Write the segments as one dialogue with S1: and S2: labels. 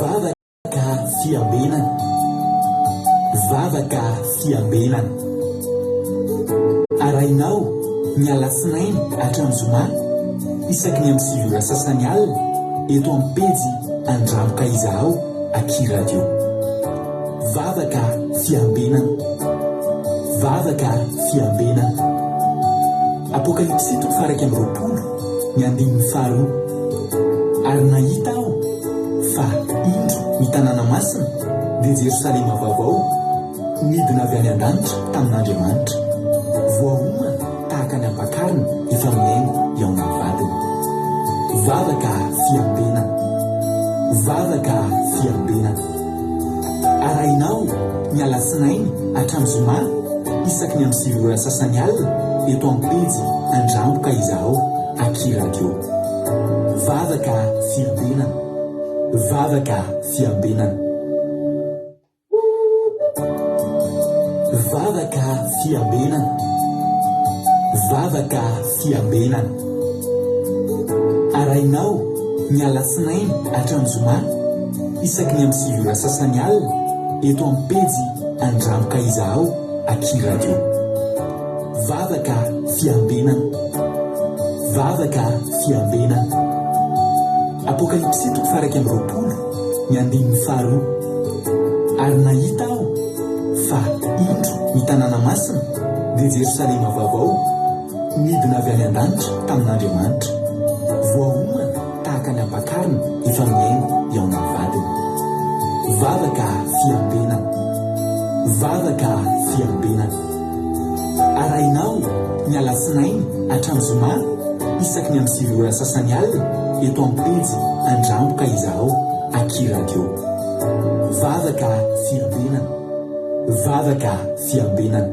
S1: vavaka fiambenana, vavaka fiambenana. Arainao ny alasinainy hatramin'ny zoma isaky ny amin'ny sivy ora sasany alina eto amin'ny pejy Andramoka Izaho Aky Radio. Vavaka fiambenana, vavaka fiambenana. Apokalipsy 1:20 ny andinin'ny faharoa. Ary nahita aho fa indro ny tanàna masina dia Jerosalema vaovao midina avy any an-danitra tamin'Andriamanitra, voaomana tahaka ny ampakarina efa mihaingo eo amin'ny vadiny. Vavaka fiambenana, vavaka fiambenana. Arainao ny alasinainy hatramin'ny zoma isaky ny amin'ny sivy ora sasany alina eto amin'ny pejy Andramoka Izaho Aky Radio. Vavaka fiambenana, vavaka fiambenana. Vavaka fiambenana, vavaka fiambenana. Arainao ny alasinainy hatramin'ny zoma isaky ny amin'ny sivy ora sasany alina eto amin'ny pejy Andramoka Izaho Aky Radio. Vavaka fiambenana, vavaka fiambenana. Apokalipsy 1:20 ny andinin'ny faharoa. Ary nahita aho fa indro ny tanàna masina dia Jerosalema vaovao midina avy any an-danitra tamin'Andriamanitra, voaomana tahaka ny ampakarina efa mihaingo eo amin'ny vadiny. Vavaka fiambenana, vavaka fiambenana. Arainao ny alasinainy hatramin'ny zoma isaky ny amin'ny sivy ora sasany alina eto amin'ny pejy Andramoka Izaho Aky Radio. Vavaka fiambenana, vavaka fiambenana.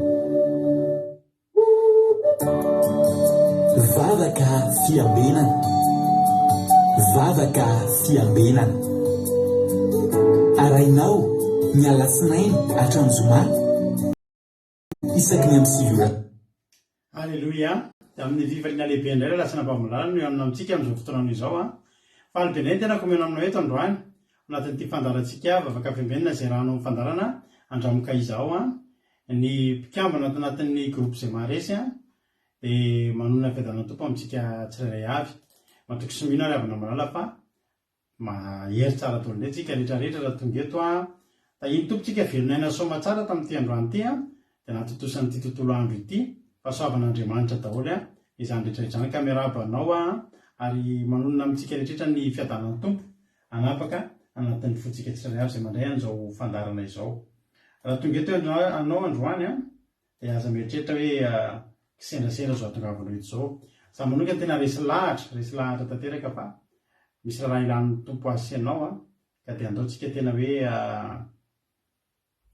S1: Vavaka fiambenana, vavaka fiambenana. Arainao ny alasinainy hatramin'ny zoma isaky ny amin'ny sivy ora.
S2: Alleluia. Amin'ny vivaliana lehibe indray lasana mpamolalana no amina amintsika amin'izao fotoana izao fa ny benay tena komena aminao eto androany anatin'ity fandarantsika vavaka fiambenana izay rahanao amin'ny fandarana Andramoka Izaho ny mpikambana anatin'ny groupe izay maharesy dia manona fiadanana tompo amintsika tsirairay avy matoky somina ary avana malala fa mahery tsara tolonday tsika rehetrarehetra raha tonga eto da iny tompotsika velonaina soma tsara tamin'ity androany ity dia natotosanyity tontolo andro ity fahasoavan'Andriamanitra daholo izany rehetrarehetra ka miarabanao ary manonona amintsika rehetrarehetra ny fiadanan'ny tompo anapaka anatin'ny fotsika tsirairay avy izay mandray an'izao fandarana izao. Raha tonga eto anao androany dia aza mieritreritra hoe kisendrasendra zao atongavanao eto zao. Za manoka tena resy lahatra tanteraka fa misy raha ilan'ny tompo asy anao ka dia andaontsika tena hoe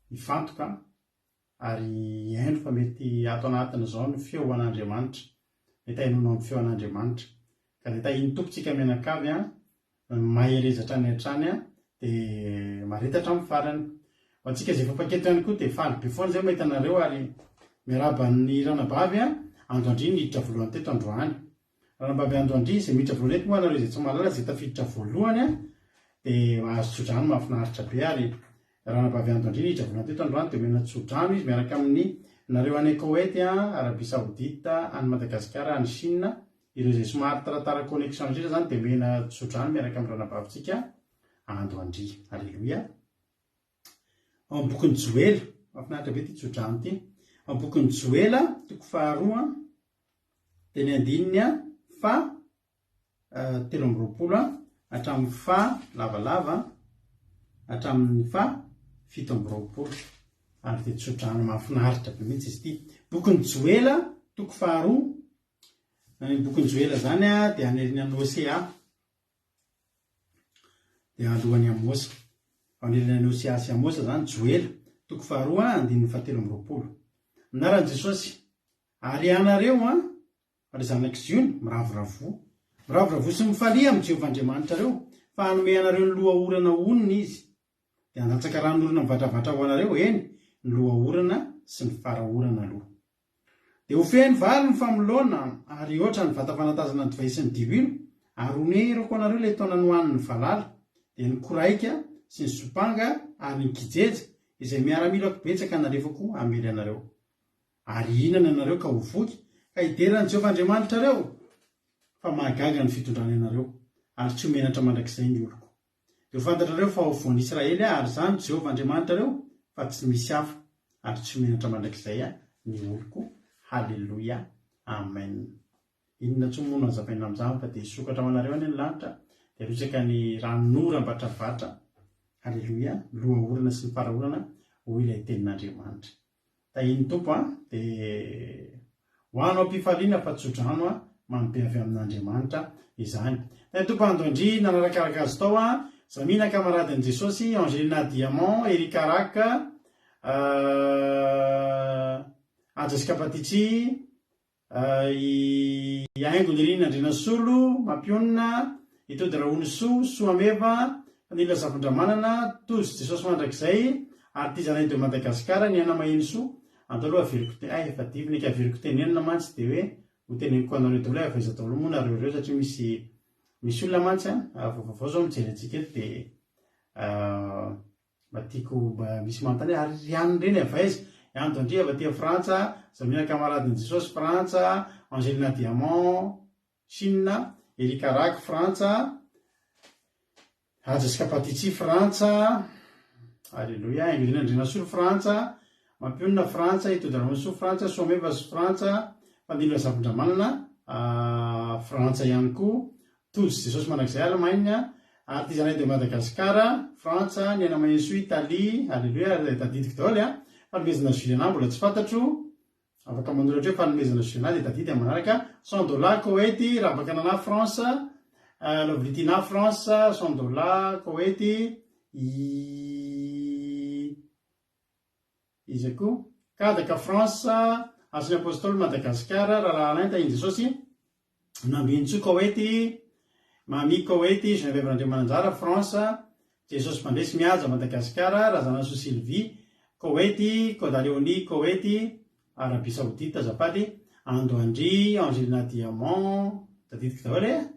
S2: hifantoka ary haino fa mety ato anatin'izao ny feo an'Andriamanitra, mety hainonao ny feo an'Andriamanitra ka dia iny tompotsika mianakavy maherezatra ny hatrany dia maretatra amin'ny farany. Ho antsika izay fampaketo ihany koa dia faly be foana izay mahita anareo ary miaraban'ny ranabavy Androandry niditra voalohany teto androany. Ranabavy Androandry izay miditra voalohany eto moa anareo izay tsy mahalala izay tafiditra voalohany dia azo tsodrano mahafinaritra be ary ranabavy Androandry niditra voalohany teto androany dia omena tsodrano izy miaraka amin'ny nareo any Koweïty, Arabia Saoudite, any Madagasikara, any Chine, ireo izay somary taratara connexion indrindra zany dia omena tsodrano miaraka amin'ny ranabavintsika Androandry. Alleluia. Amin'ny bokin'ny Joël, mahafinaritra be ity tsodrano ity. Amin'ny bokin'ny Joël toko faharoa dia ny andininy fa 13 hatramin'ny fa lavalava hatramin'ny fa 17 ary dia tsodrano mahafinaritra be mihitsy izy ity. Bokin'ny Joël toko faharoa. Ny bokin'ny Joël zany dia aneriny any Osea dia alohan'ny Amosa. Aneriny any Osea sy Amosa zany Joël toko faharoa andininy fa 13. Anaran'i Jesosy, ary anareo ary zanak'i Ziona miravoravo sy mifalia amin'ny Jehovah'Andriamanitra reo fa hanome anareo ny loha orana onona izy dia handatsaka ranon'olona mivadravatra ho anareo, eny ny loha orana sy ny faraorana aloha. Dia ofeny valo ny famolona ary ohatra ny vata fanatazana ny divay sy ny divino ary onerako anareo ilay taona nohaniny valala dia ny koraika sy ny sopanga ary ny kijeja izay miaramilako betsaka narefako amely anareo. Ary inana anareo ka ho voky ka hiderany Jehovah Andriamanitra reo fa mahagaga ny fitondrany anareo ary tsy homenatra mandrakizay ny oloko. Dia ho fantatrareo fa ho voan'ny Israely ary zany Jehovah Andriamanitra reo fa tsy misy hafa ary tsy homenatra mandrakizay ny oloko. Halleluia, amen. Inona tsy mono azapaina amin'izany fa dia hisokatra ho anareo any ny lanitra dia rotsaka ny ranonora mbatravatra. Halleluia, loha orana sy ny faraorana ho ilay tenin'Andriamanitra. Tahiny tompo dia ho anao am-pifaliana fa tsodrano mampe avy amin'Andriamanitra izany. Tahiny tompo andondry nanarakaraka azy tao Zamina kamaradin'i Jesosy, Angelina Diamant, Erika Raka, Jessica Patitsi, i Aingo Nirina Andrina Solo, Mampionina, itody Raony Soameva, Fanila Zafondramanana, Tozy Jesosy mandrakizay, ary ty zanay de Madagasikara, ny ana maheno soa, antaloha averiko efa diviny ka averiko tenenina mantsy dia hoe ho teneniko anareo daholo efa iza daholo moa nareo ireo satria misy olona mantsy vaovao zao mijery antsika eto dia mba tiako misy manontany ary rianiny reny ava izy Ando Andria avy aty Frantsa, Zamina kamaradin'i Jesosy Frantsa, Angelina Diamant Chine, Erika Raka Frantsa, Jessica Patitsi Frantsa, Alléluia, Aingo Andrina Solo Frantsa, Mampionina Frantsa, itody Raony Soa Frantsa, Soameva Frantsa, Fanila Zafondramanana Frantsa ihany koa, Tozy Jesosy mandrakizay Allemagne, ary ty zanay de Madagasikara, Frantsa, ny ana maheno soa Italie, Alléluia, tadidiko daholo fanomezana Juliana mbola tsy fantatro, afaka manoratra hoe fanomezana Juliana dia tadidy amin'ny manaraka $100 Koweïty, Rabakanana France, Lovritina France, $100 Koweïty, izy koa Kadaka France, Asiny Apôstôly Madagasikara, Rahalalainta iny Jesosy, Nambintso Koweïty, Mami Koweïty, Geneviève Andriamananjara France, Jesosy Mandresy Mihaja Madagasikara, Razana Soa Sylvie Koweïty, Kodaleoni Koweïty, Arabie Saoudite azafady, Ando Andry, Angelina Diamant, tadidiko daholo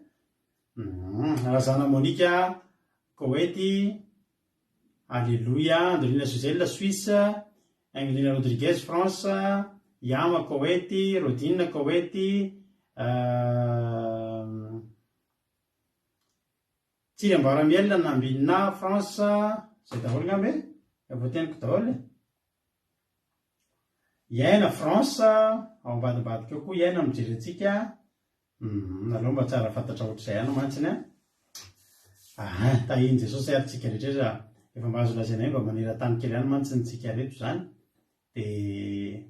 S2: Razana Monika Koweïty, Alléluia, Andolina Suzelle Suisse, Angelina Rodriguez France, Yama Koweïty, Rodine Koweïty, Tsirambaramiel Nambina France, zay daholo ngambe efa teniko daholo Iaina France, ao ambadimbadika eo koa Iaina mijery antsika, aloha mba tsara fantatra ohatr'izay ano mantsiny tahiny Jesosy ary tsika rehetra efa mahazo lazaina mba maneran-tany kely any mantsiny tsika reto zany dia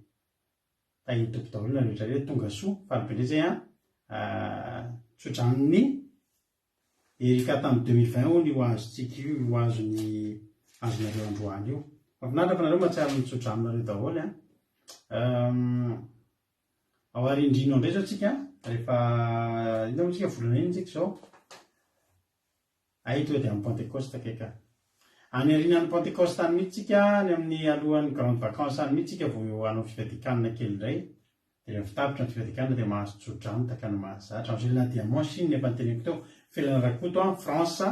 S2: tahiny tompo daholo na rehetra rehetra tonga soa falibe zay tsodranony Erika tamin'ny 2020 ny ho azotsika io ho azo ny azonareo androany io. Mahafinaritra fa nareo mahatsara mitsotra aminareo daholo ao arindrino indray zao tsika rehefa ino moa tsika volana iny tsika zao tonga dia amin'ny Pentecoste keka any arinan'ny Pentecoste any mihitsy tsika ny amin'ny alohan'ny grande vacances any mihitsy tsika vao hanao fivadikanina kely indray dia rehefa fitapitra ny fivadikanina dia mahazo tsodrano takany mahazatra. Angelina Diamant Chine nefa nyteneko teo felana rakoto France,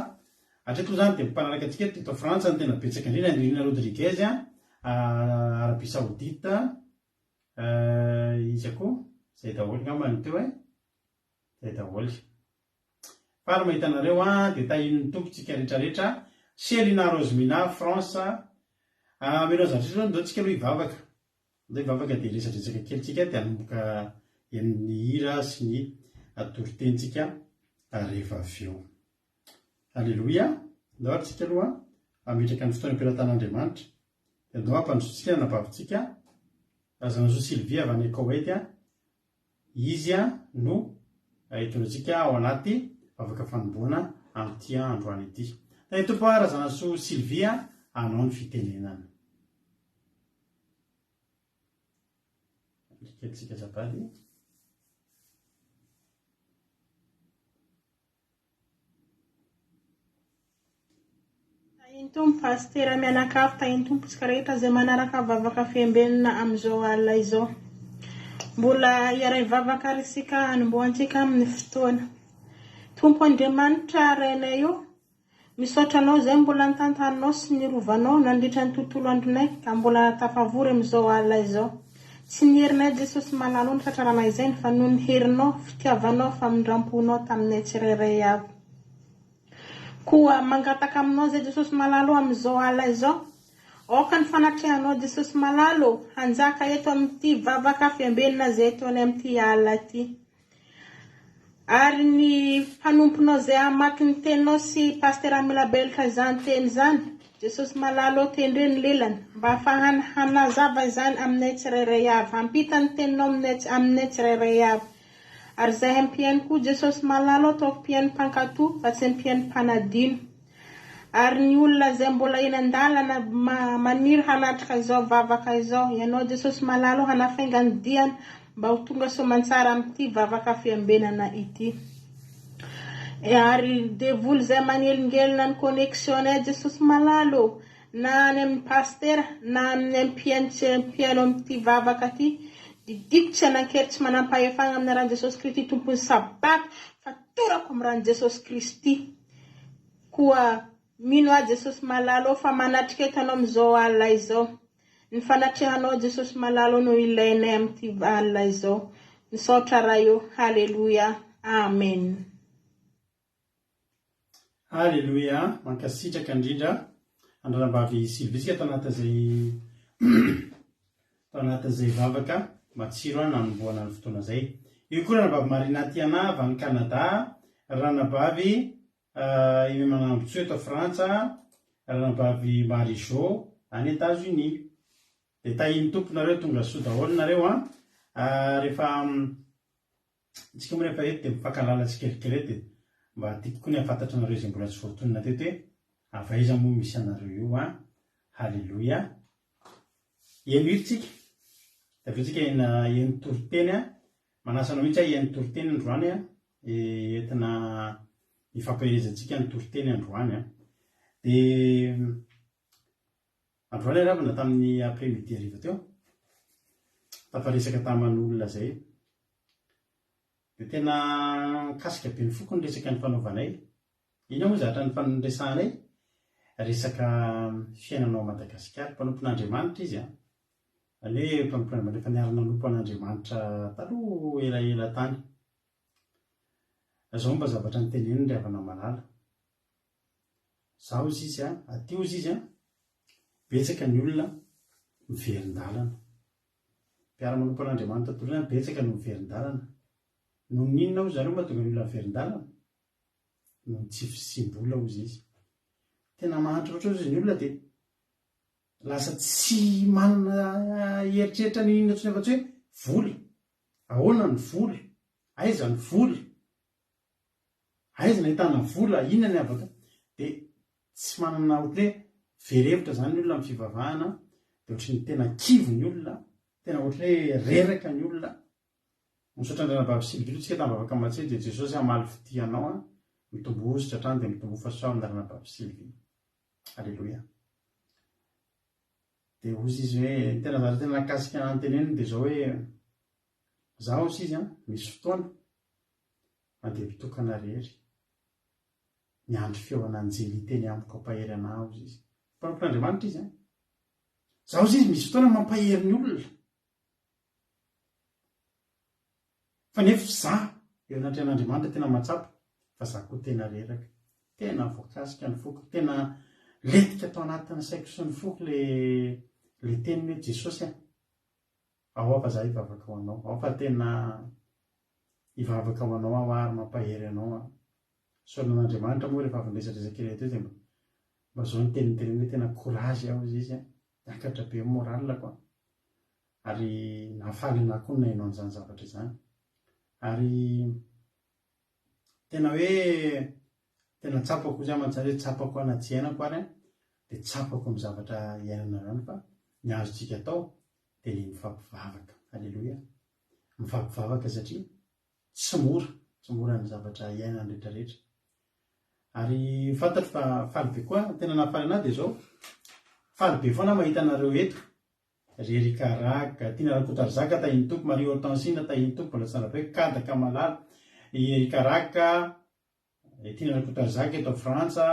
S2: hatreto zany dia mpanaraka antsika eto Frantsa ny tena betsaka indrindra, Angelina Rodriguez Arabie Saoudite, izy koa zay daholo ngambany teo zay daholo. Fary mahita anareo dia tahin'ny tompontsika rehetrarehetra, Selina Rosemina France, menao zatritra ndao tsika aloha hivavaka, ndao hivavaka dia resadresaka kely tsika dia hanomboka ny hira sy ny atory-tentsika rehefa avy eo. Alléluia, ndao ary tsika aloha ametraka ny fotoana am-pilatan'Andriamanitra dia ndao ampandrosotsika nabavintsika Razana Soa Sylvie avy any Koweïty, izy no hitondratsika ao anaty vavaka fanomboana amin'ity androany ity. Tahiny tompo Razana Soa Sylvie anao ny fitenenana. Likelitsika azafady.
S3: Tahiny tompo pasitera mianakavy, tahiny tompo tsika rehetra zay manaraka vavaka fiambelona amin'izao alina izao. Mbola hiaray vavaka ary isika hanombohantsika amin'ny fotoana. Tompo Andriamanitra rainay io, misaotra anao izay mbola nitantaninao sy nirovanao nandritra ny tontolo andronay ka mbola tafavory amin'izao alina izao. Tsy nierinay Jesosy malalo ny fatrarana izay fa noho ny herinao, fitiavanao, famindramponao taminay tsirairay avy. Koa mangataka aminao izay Jesosy malalo amin'izao alina izao. Aoka ny fanatrehanao Jesosy malalo hanjaka eto amin'ity vavaka fiambenana izay eto any amin'ity alina ity. Ary ny mpanomponao izay hamaky ny teninao sy pastera Milabelotra izany teny izany, Jesosy malalo tendre ny lelany mba ahafahany hanazava izany aminay tsirairay avy, hampita ny teninao aminay tsirairay avy. Ary izay hampiany koa Jesosy malalo ataoko mpiany mpankatoa fa tsy mpiany mpanadino. Ary ny olona izay mbola eny an-dalana maniry hanatrika izao vavaka izao, ianao Jesosy malalo hanafainga ny diany mba ho tonga soamantsara amin'ity vavaka fiambenana ity. Ary devoly izay manelingelina ny koneksionay Jesosy malalo na any amin'ny pastera na amin'ny mpiano amin'ity vavaka ity, didiko tsy hanan-kery tsy manampahefana amin'ny ran'i Jesosy Kristy tompony sabato fa torako amin'ny ran'i Jesosy Kristy. Koa mino a Jesosy malalo fa manatrika etanao amin'izao alina izao. Ny fanatrehanao Jesosy malalo no ilainay amin'ity alina izao. Misaotra raha io. Halleluja. Amen.
S2: Halleluja. Mankasitraka indrindra andranambavy Silvisika tao anatin'izay vavaka matsiro nanomboana ny fotoana izay. Io koa ranambavy Marina Tiana avy any Canada, ranambavy Manambotsoa eto Frantsa, ranambavy Marijo any États-Unis. Dia tahiny tomponareo tonga soa daholo nareo rehefa tsika moa rehefa eto dia mifankalala tsikelikely eto dia mba tiako koa ny hafantatra nareo izay mbola tsy voatonina teto hoe avaiza moa misy anareo io halleluja. Eno iritsika tafitsika eny toriteny manasanao mihitsy eny toriteny androany entina ifampielezantsika ny toriteny androany dia androany ravina tamin'ny après-midi hariva teo tafaresaka taman'olona zay dia tena kasika be ny foko ny resaka ny fanaovanay. Iny moa zatra ny fanonresanay resaka fiainanao Madagasikara, mpanompon'Andriamanitra izy ale mpanompon'Andriamanitra efa niarana nompo an'Andriamanitra taloha elaela tany. Zao mba zavatra ny teneniny ry havana malala. Zao izy izy aty ozy izy betsaka ny olona miverin-dalana. Mpiara-manompo an'Andriamanitra tolona betsaka no miverin-dalana. No ninona hozy zareo mahatonga ny olona miverin-dalana? No tsy fisimbola hozy izy. Tena mahantra oatra ozy ny olona dia lasa tsy manana eritreritra ny inona tsony efa-tsy hoe voly. Ahoana ny voly? Aiza ny voly? Aiza ny ahitana vola? Inona ny avaka? Dia tsy manana ohatry hoe verevitra zany ny olona amin'ny fivavahana, dia ohatry ny tena kivo ny olona, tena ohatry hoe reraka ny olona. Misaotra andranambavy Silvio tsika tamin'ny vavaka matsiro dia Jesosy hamaly fitianao mitombo ozitra hatrany dia mitombo fahasoa andranambavy Silvio. Halleluja. Dia ozy izy hoe tena zara tena nakasika anteneniny dia zao hoe zaho ozy izy misy fotoana mandeha mitokana rery miandry feona anjely teny amiko ampahery anah ozy izy. Mpanompon'Andriamanitra izy zaho ozy izy misy fotoana mampahery ny olona fa nefa zaho eo anatrehan'Andriamanitra tena matsapa fa zaho koa tena reraka, tena voakasika ny foko, tena letika tao anatin'ny saiko sy ny foko le teniny hoe Jesosy ao afa zaho hivavaka ho anao, ao fa tena hivavaka ho anao aho ary mampahery anao. Saoran'Andriamanitra moa rehefa avy niresadresaka kely teo dia mba zao ny teniteneny hoe tena courage aho izy niakatra be moral koa ary nahafaly na koa nainao an'izany zavatra izany. Ary tena hoe tena tsapako izy amantsara hoe tsapako anatsiainako ary dia tsapako amin'ny zavatra iainana ihany fa ny azontsika atao dia ny mifampivavaka. Halleluja. Mifampivavaka satria tsy mora ny zavatra iainana rehetrarehetra. Ary fantatro fa faly be koa tena nahafaly anahy dia zao faly be foana mahita anareo eto rery karaka tiana rakotarizaka tahiny tompo Marie Hortensine tahiny tompo mbola tsara be kadaka malala ery karaka tiana rakotarizaka eto Frantsa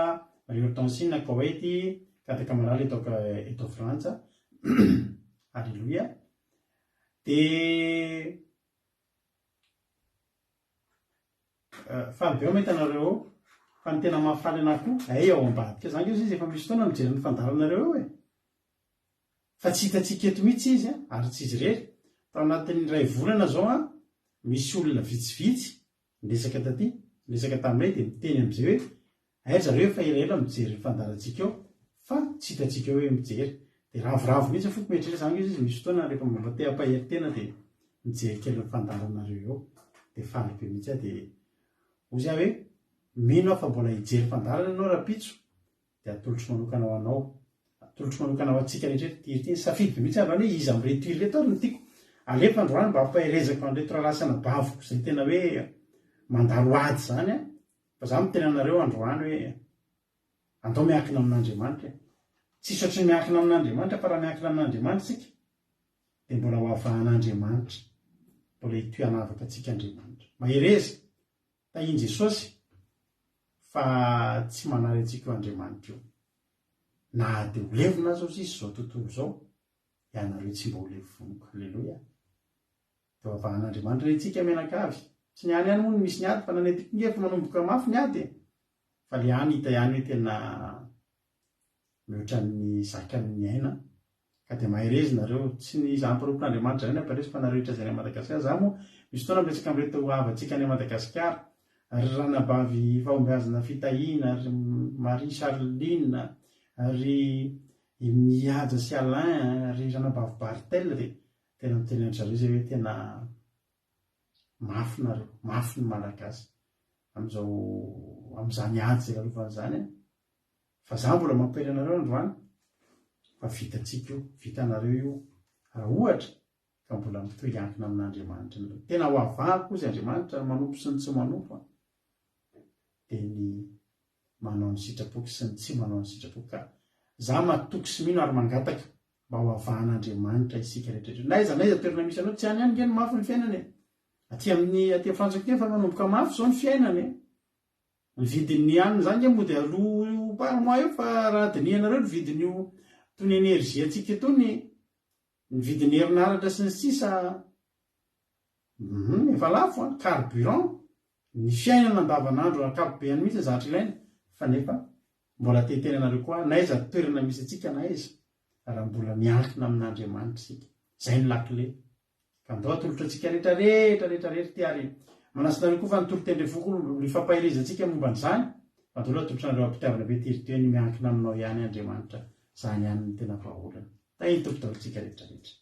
S2: Ry Hortensine, Koweïty, Guatemala eto Frantsa. Alleluia. Dia faly be ao metanareo fa ny tena mahafaly anahy koa ao ambadika zany izy efa misy fotoana mijery ny fandaranareo eo fa tsy hitantsika eto mihitsy izy ary tsy izy rery tao anatin'ny ray volana zao misy olona vitsivitsy niresaka taty niresaka taminay dia miteny am'izay hoe aiza reo fa elaela mijery ny fandarantsika eo fa tsy hitantsika eo hoe mijery dia ravoravo mihitsy foko metrira zany izy misy fotoana rehefa mba te hampahery-tena dia mijery kely ny fandaranareo eo dia faly be mihitsy dia ozy aho hoe mino aho fa mbola hijery fandarana ianao rapitso dia atolotro manokana ho anao atolotro manokana ho antsika rehetra tiry safidy be mihitsy avany hoe izy am'iretory reto ary no tiako alefa androany mba hampaherezako an'reto rahalasana bavoko zay tena hoe mandalo ady zany fa za mitena anareo androany hoe andao miankina amin'Andriamanitra tsisy ohatry ny miankina amin'Andriamanitra fa raha miankina amin'Andriamanitra sika dia mbola ho avahan'Andriamanitra mbola hitoanavaka antsika Andriamanitra mahereza tahiny Jesosy fa tsy manary antsika io Andriamanitra io na dia ho levona azy izy zao tontolo zao ianareo tsy mba ho levo vonoko. Alleluia. Dia avahan'Andriamanitra itsika menakavy tsy ny any ihany moa no misy ny ady fa nanetiko ngefa manomboka mafy ny ady fa le any hita ihany hoe tena mihoatra ny zaka amin'ny aina ka dia maherezy nareo tsy ny zampirompon'Andriamanitra zany amparezy fa nareo rehetra zay any Madagasikara za moa misy fotoana ampiasaka amin'reto havantsika any Madagasikara ary ranabavy fahombiazana fitahiana ary Marie Charline ary Mihaja sy Alain ary ranabavy Bartel dia tena miteny an-zareo zay hoe tena mafy nareo mafy ny malagasy amin'izany ady zay lalovan'izany fa za mbola mampiry anareo androany fa vitantsika io vitanareo io raha ohatra ka mbola mitohy hiankina amin'Andriamanitra tena ho avahako izy Andriamanitra manompo sy ny tsy manompo dia ny manao ny sitrapoky sy ny tsy manao ny sitrapoky ka za matoky sy mino ary mangataka mba ho avahan'Andriamanitra isika rehetrarehetra naiza toerana misy anao tsy any ihany ngeny mafy ny fiainany aty Frantsa koa fa manomboka mafy zao ny fiainany ny vidin'ny anina zany nge moa dia aloha parmois eo fa raha dinihanareo ny vidin'io toy ny energie atsika etony ny vidin'ny herinaratra sy ny sisa efa lafo carburant ny fiainana andavanandro ankapobeny mihitsy zatra ilaina fa nefa mbola tetena anareo koa naiza toerana misy atsika na iza raha mbola miankina amin'Andriamanitra isika zay ny lakile ka andao atolotra atsika rehetrarehetra ty ary manasinareo koa fa nitolo-tendre foko ny fampahelezantsika momba n'izany fa andao atolotra nareo ampitiavana be tiritoe ny miankina aminao ihany Andriamanitra zany ihany ny tena vaholana tahiny tolotolontsika rehetrarehetra.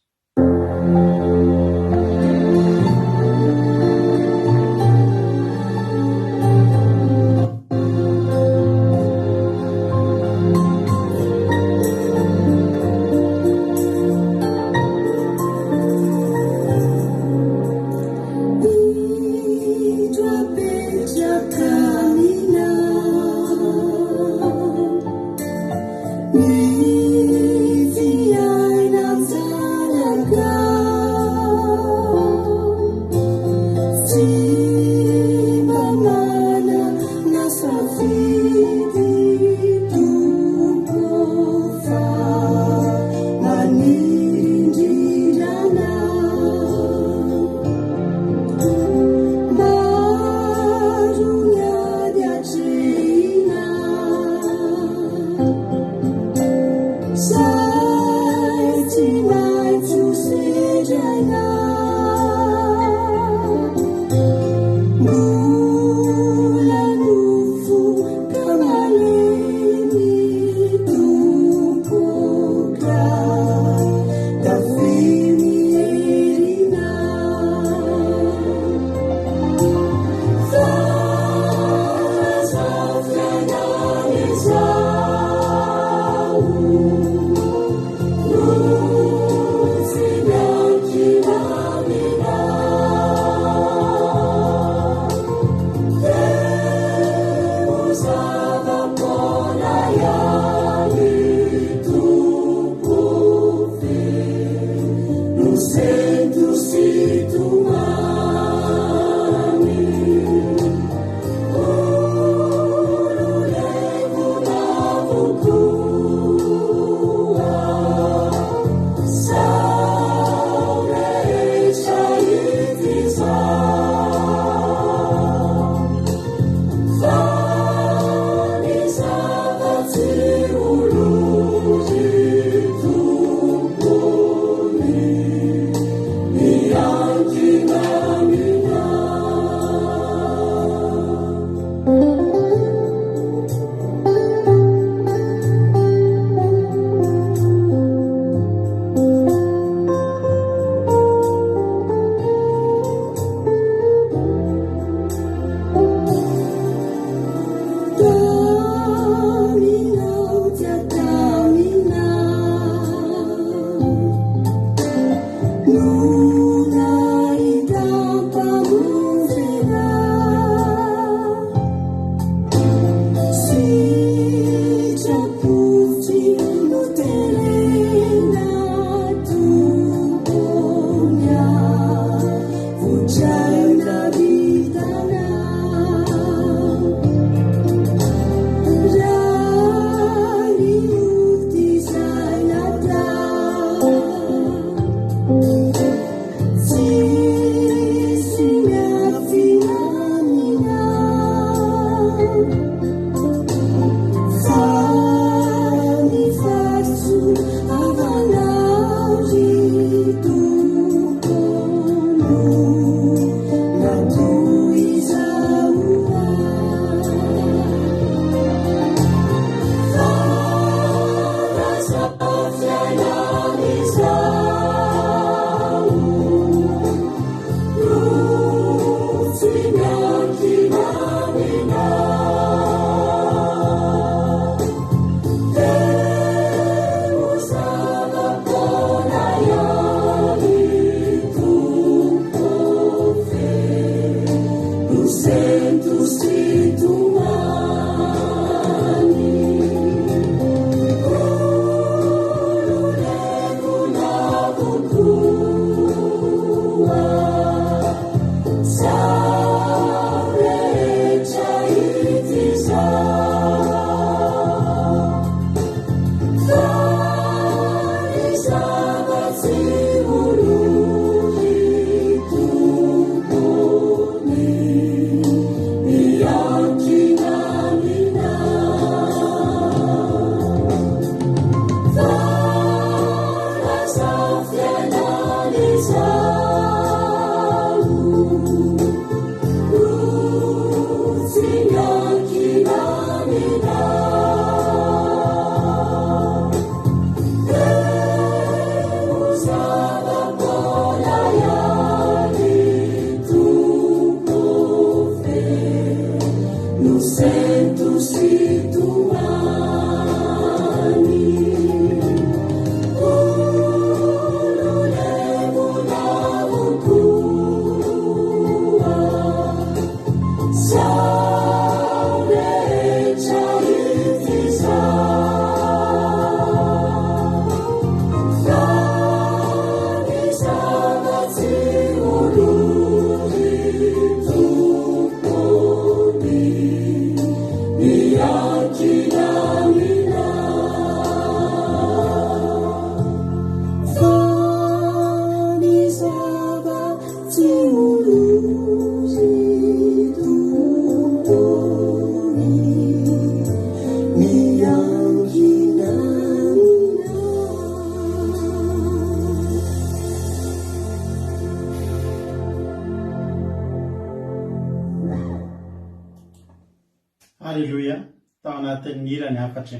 S2: anatin'ny irany afatra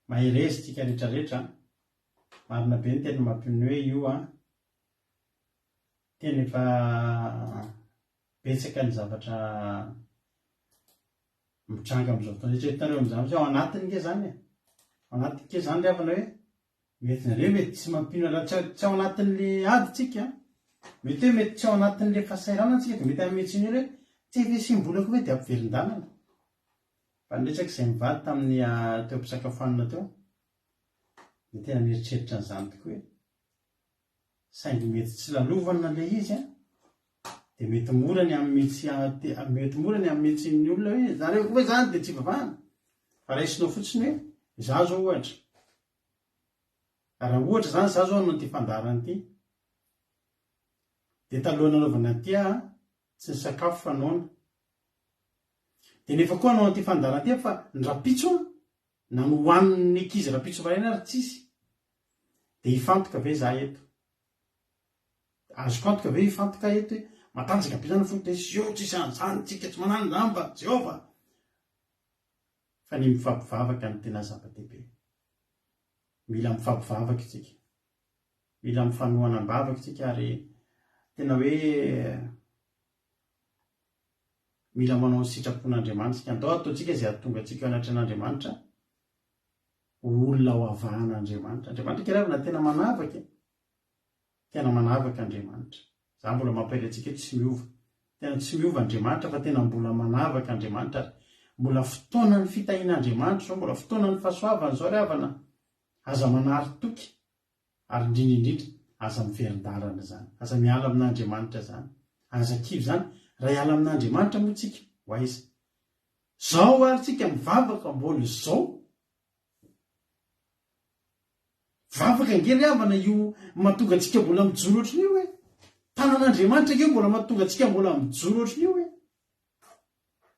S2: maherezytsika rehetrarehetra marina be ny tena mampiny hoe io tena efa betsaka ny zavatra mitranga am'izao fotoana eritreretinareo am'izany hoe ao anatiny ke zany ao anatiny ke zany le avana hoe mety nareo mety tsy mampino raha tsy ao anatin'le aditsika mety hoe mety tsy ao anatin'le fahasairana tsika de mety ametsiny hoe tsy efa simbolako hoe de ampivelin-danana fa niretsaka izay mivady tamin'ny teo am-pisakafoanana teo de tena mieritreritra n'izany tokoa hoe saingy mety tsy lalovana le izy de mety mora ny mety mora ny ammetsin'ny olona hoe zareo hoe zany de tsy vavahana fa raisinao fotsiny hoe za zao ohatra raha ohatra zany za zao anao ty fandarana ty de taloha nanaovana ty tsy ny sakafo fanaona de nefa koa anao ty fandarana ty fa ny rapitso na nohoan'ny ankizy rapitso varena ary tsisy de hifantoka ve za eto azoko antoka ve hifantoka eto hoe matanjaka be zany fony de sio tsisy an'izany tsika tsy manano lamba Jehova fa ny mifampivavaka ny tena zava-dehibe mila mifampivavaka itsika mila mifanohana mbavaka itsika ary tena hoe mila manao sitrapon'Andriamanitra andao ataotsika izay ahatonga atsika ao anatran'Andriamanitra olona ho avahan'Andriamanitra Andriamanitra keravina tena manavaka Andriamanitra za mbola mampaela atsika tsy miova tena tsy miova Andriamanitra fa tena mbola manavaka Andriamanitra ary mbola fotoana ny fitahian'Andriamanitra zao mbola fotoana ny fahasoavana zao ry havana aza manary toky ary indrindrindrindra aza miverin-dalana zany aza miala amin'Andriamanitra zany aza kivy zany raha hiala amin'Andriamanitra moa tsika ho aiza zao ary tsika mivavaka mbola zao vavaka ngely havana io mahatonga atsika mbola mijoro ohatrany io hoe tanan'Andriamanitra ke mbola mahatonga atsika mbola mijoro ohatrany io hoe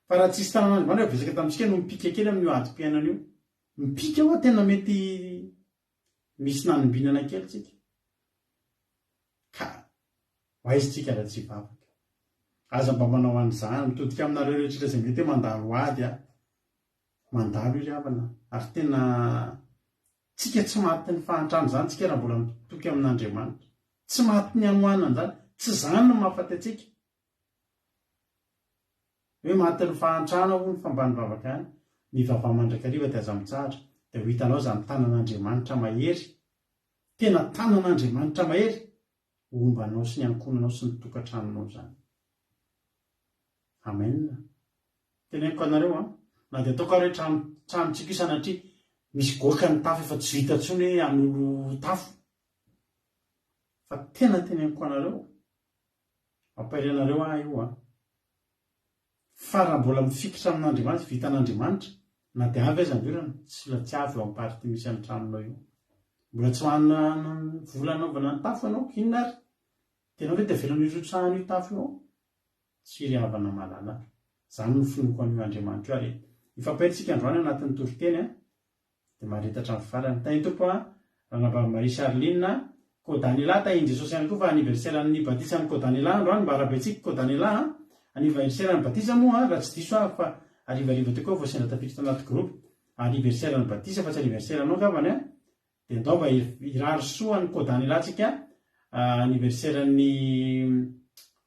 S2: fa raha tsisy tanan'Andriamanitra vesaka tamintsika no mipika kely amin'io adi-piainana io mipika hoa tena mety misy nanombinana kely tsika ka ho aiza tsika raha tsy vavaka aza mba manao an'izany mitodika aminareo rehetra izay mety hoe mandalo ady mandalo iry havana ary tena tsika tsy maty ny fahantrano zany tsika raha mbola mitoky amin'Andriamanitra tsy maty ny anohanana zany tsy zany no mahafaty atsika hoe maty ny fahantrano ho ny fambany vavaka any ny vavaha mandrakariva de aza mitsahatra de ho hitanao zany tanan'Andriamanitra mahery tena tanan'Andriamanitra mahery ombanao sy ny ankonanao sy ny tokantranonao zany amen teneniko anareo na de ataoko hoe tranotsika io sanatria misy goaka ny tafo efa tsy vita ntsony hoe an'olo tafo fa tena teneniko anareo ampairanareo io fa raha mbola mifikitra amin'Andriamanitra vita an'Andriamanitra na de avy aiza ndirana tsy latsiavy eo amparty misy amin'ny tranonao io mbola tsy manana vola anaovana ny tafo ianao inona ary tena hoe de velana irotsahana io tafo io tsy ry havana malala zany no finoko an'io Andriamanitra io ary ifampaitsika androany anatin'ny toriteny de maharetatra amin'ny farany tany tompo ranaba Marie Charline Kodanila tahiny Jesosy ihany koa fa aniversaire ny batisa ny Kodanila androany mba arabentsika Kodanila aniversaire ny batisa moa raha tsy diso fa arivariva teo koa vao sendra tafiditra anaty groupe aniversaire ny batisa fa tsy aniversaire anao kavany de ndao mba irary soa ny Kodanila tsika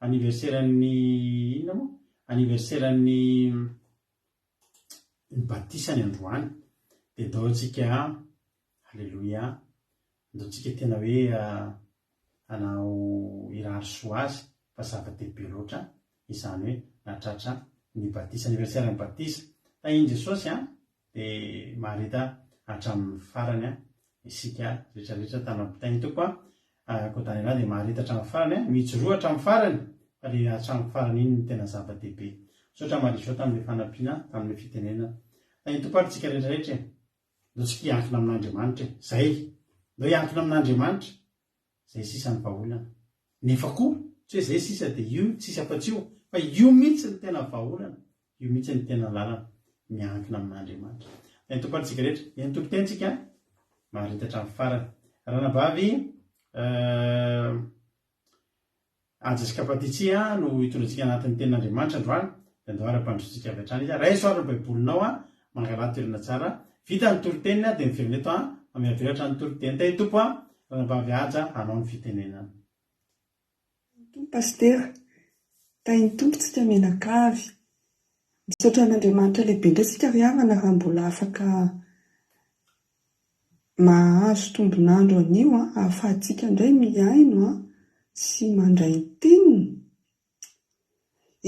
S2: aniversaire ny ina moa aniversaire ny batisa ny androany de ndao tsika halleluia ndao tsika tena hoe anao irary soa azy fa zava-dehibe loatra izany hoe natratra ny batisa aniversaire ny batisa tahiny Jesosy de maharita hatramin'ny farany isika rehetrarehetra tanapitahiny teo koa Kodanila de maharita hatramin'ny farany mijoroa hatramin'ny farany fa le hatramin'ny farany iny ny tena zava-dehibe sotra marizao tamin'le fanampiana tamin'le fitenena tahiny toko ary tsika rehetrarehetra ndao tsika hiankina amin'Andriamanitra zay ndao hiankina amin'Andriamanitra zay sisa ny vahaolana nefa koa tsy hoe zay sisa de io tsisy afa-tsy io fa io mihitsy ny tena vahaolana io mihitsy ny tena lalana miankina amin'Andriamanitra tahiny toko ary tsika rehetra eny toko tentsika maharita hatramin'ny farany ranabavy Anjasikapaty no hitondratsika anatin'ny tenin'Andriamanitra androany de andao ara-pandrotsika avy hatrany izy raha isoarany baibolinao mangala toerana tsara vita ny toro-tenina dia miverina eto miaveratra ny toro-teny tay tompo mbaviaja hanao ny fitenenana
S4: pastera tainy tompo tsika menakavy misaotra an'Andriamanitra lehibe indray tsika ry havana raha mbola afaka mahazo tombonandro anio ahafahantsika indray miaino sy mandray ny teniny.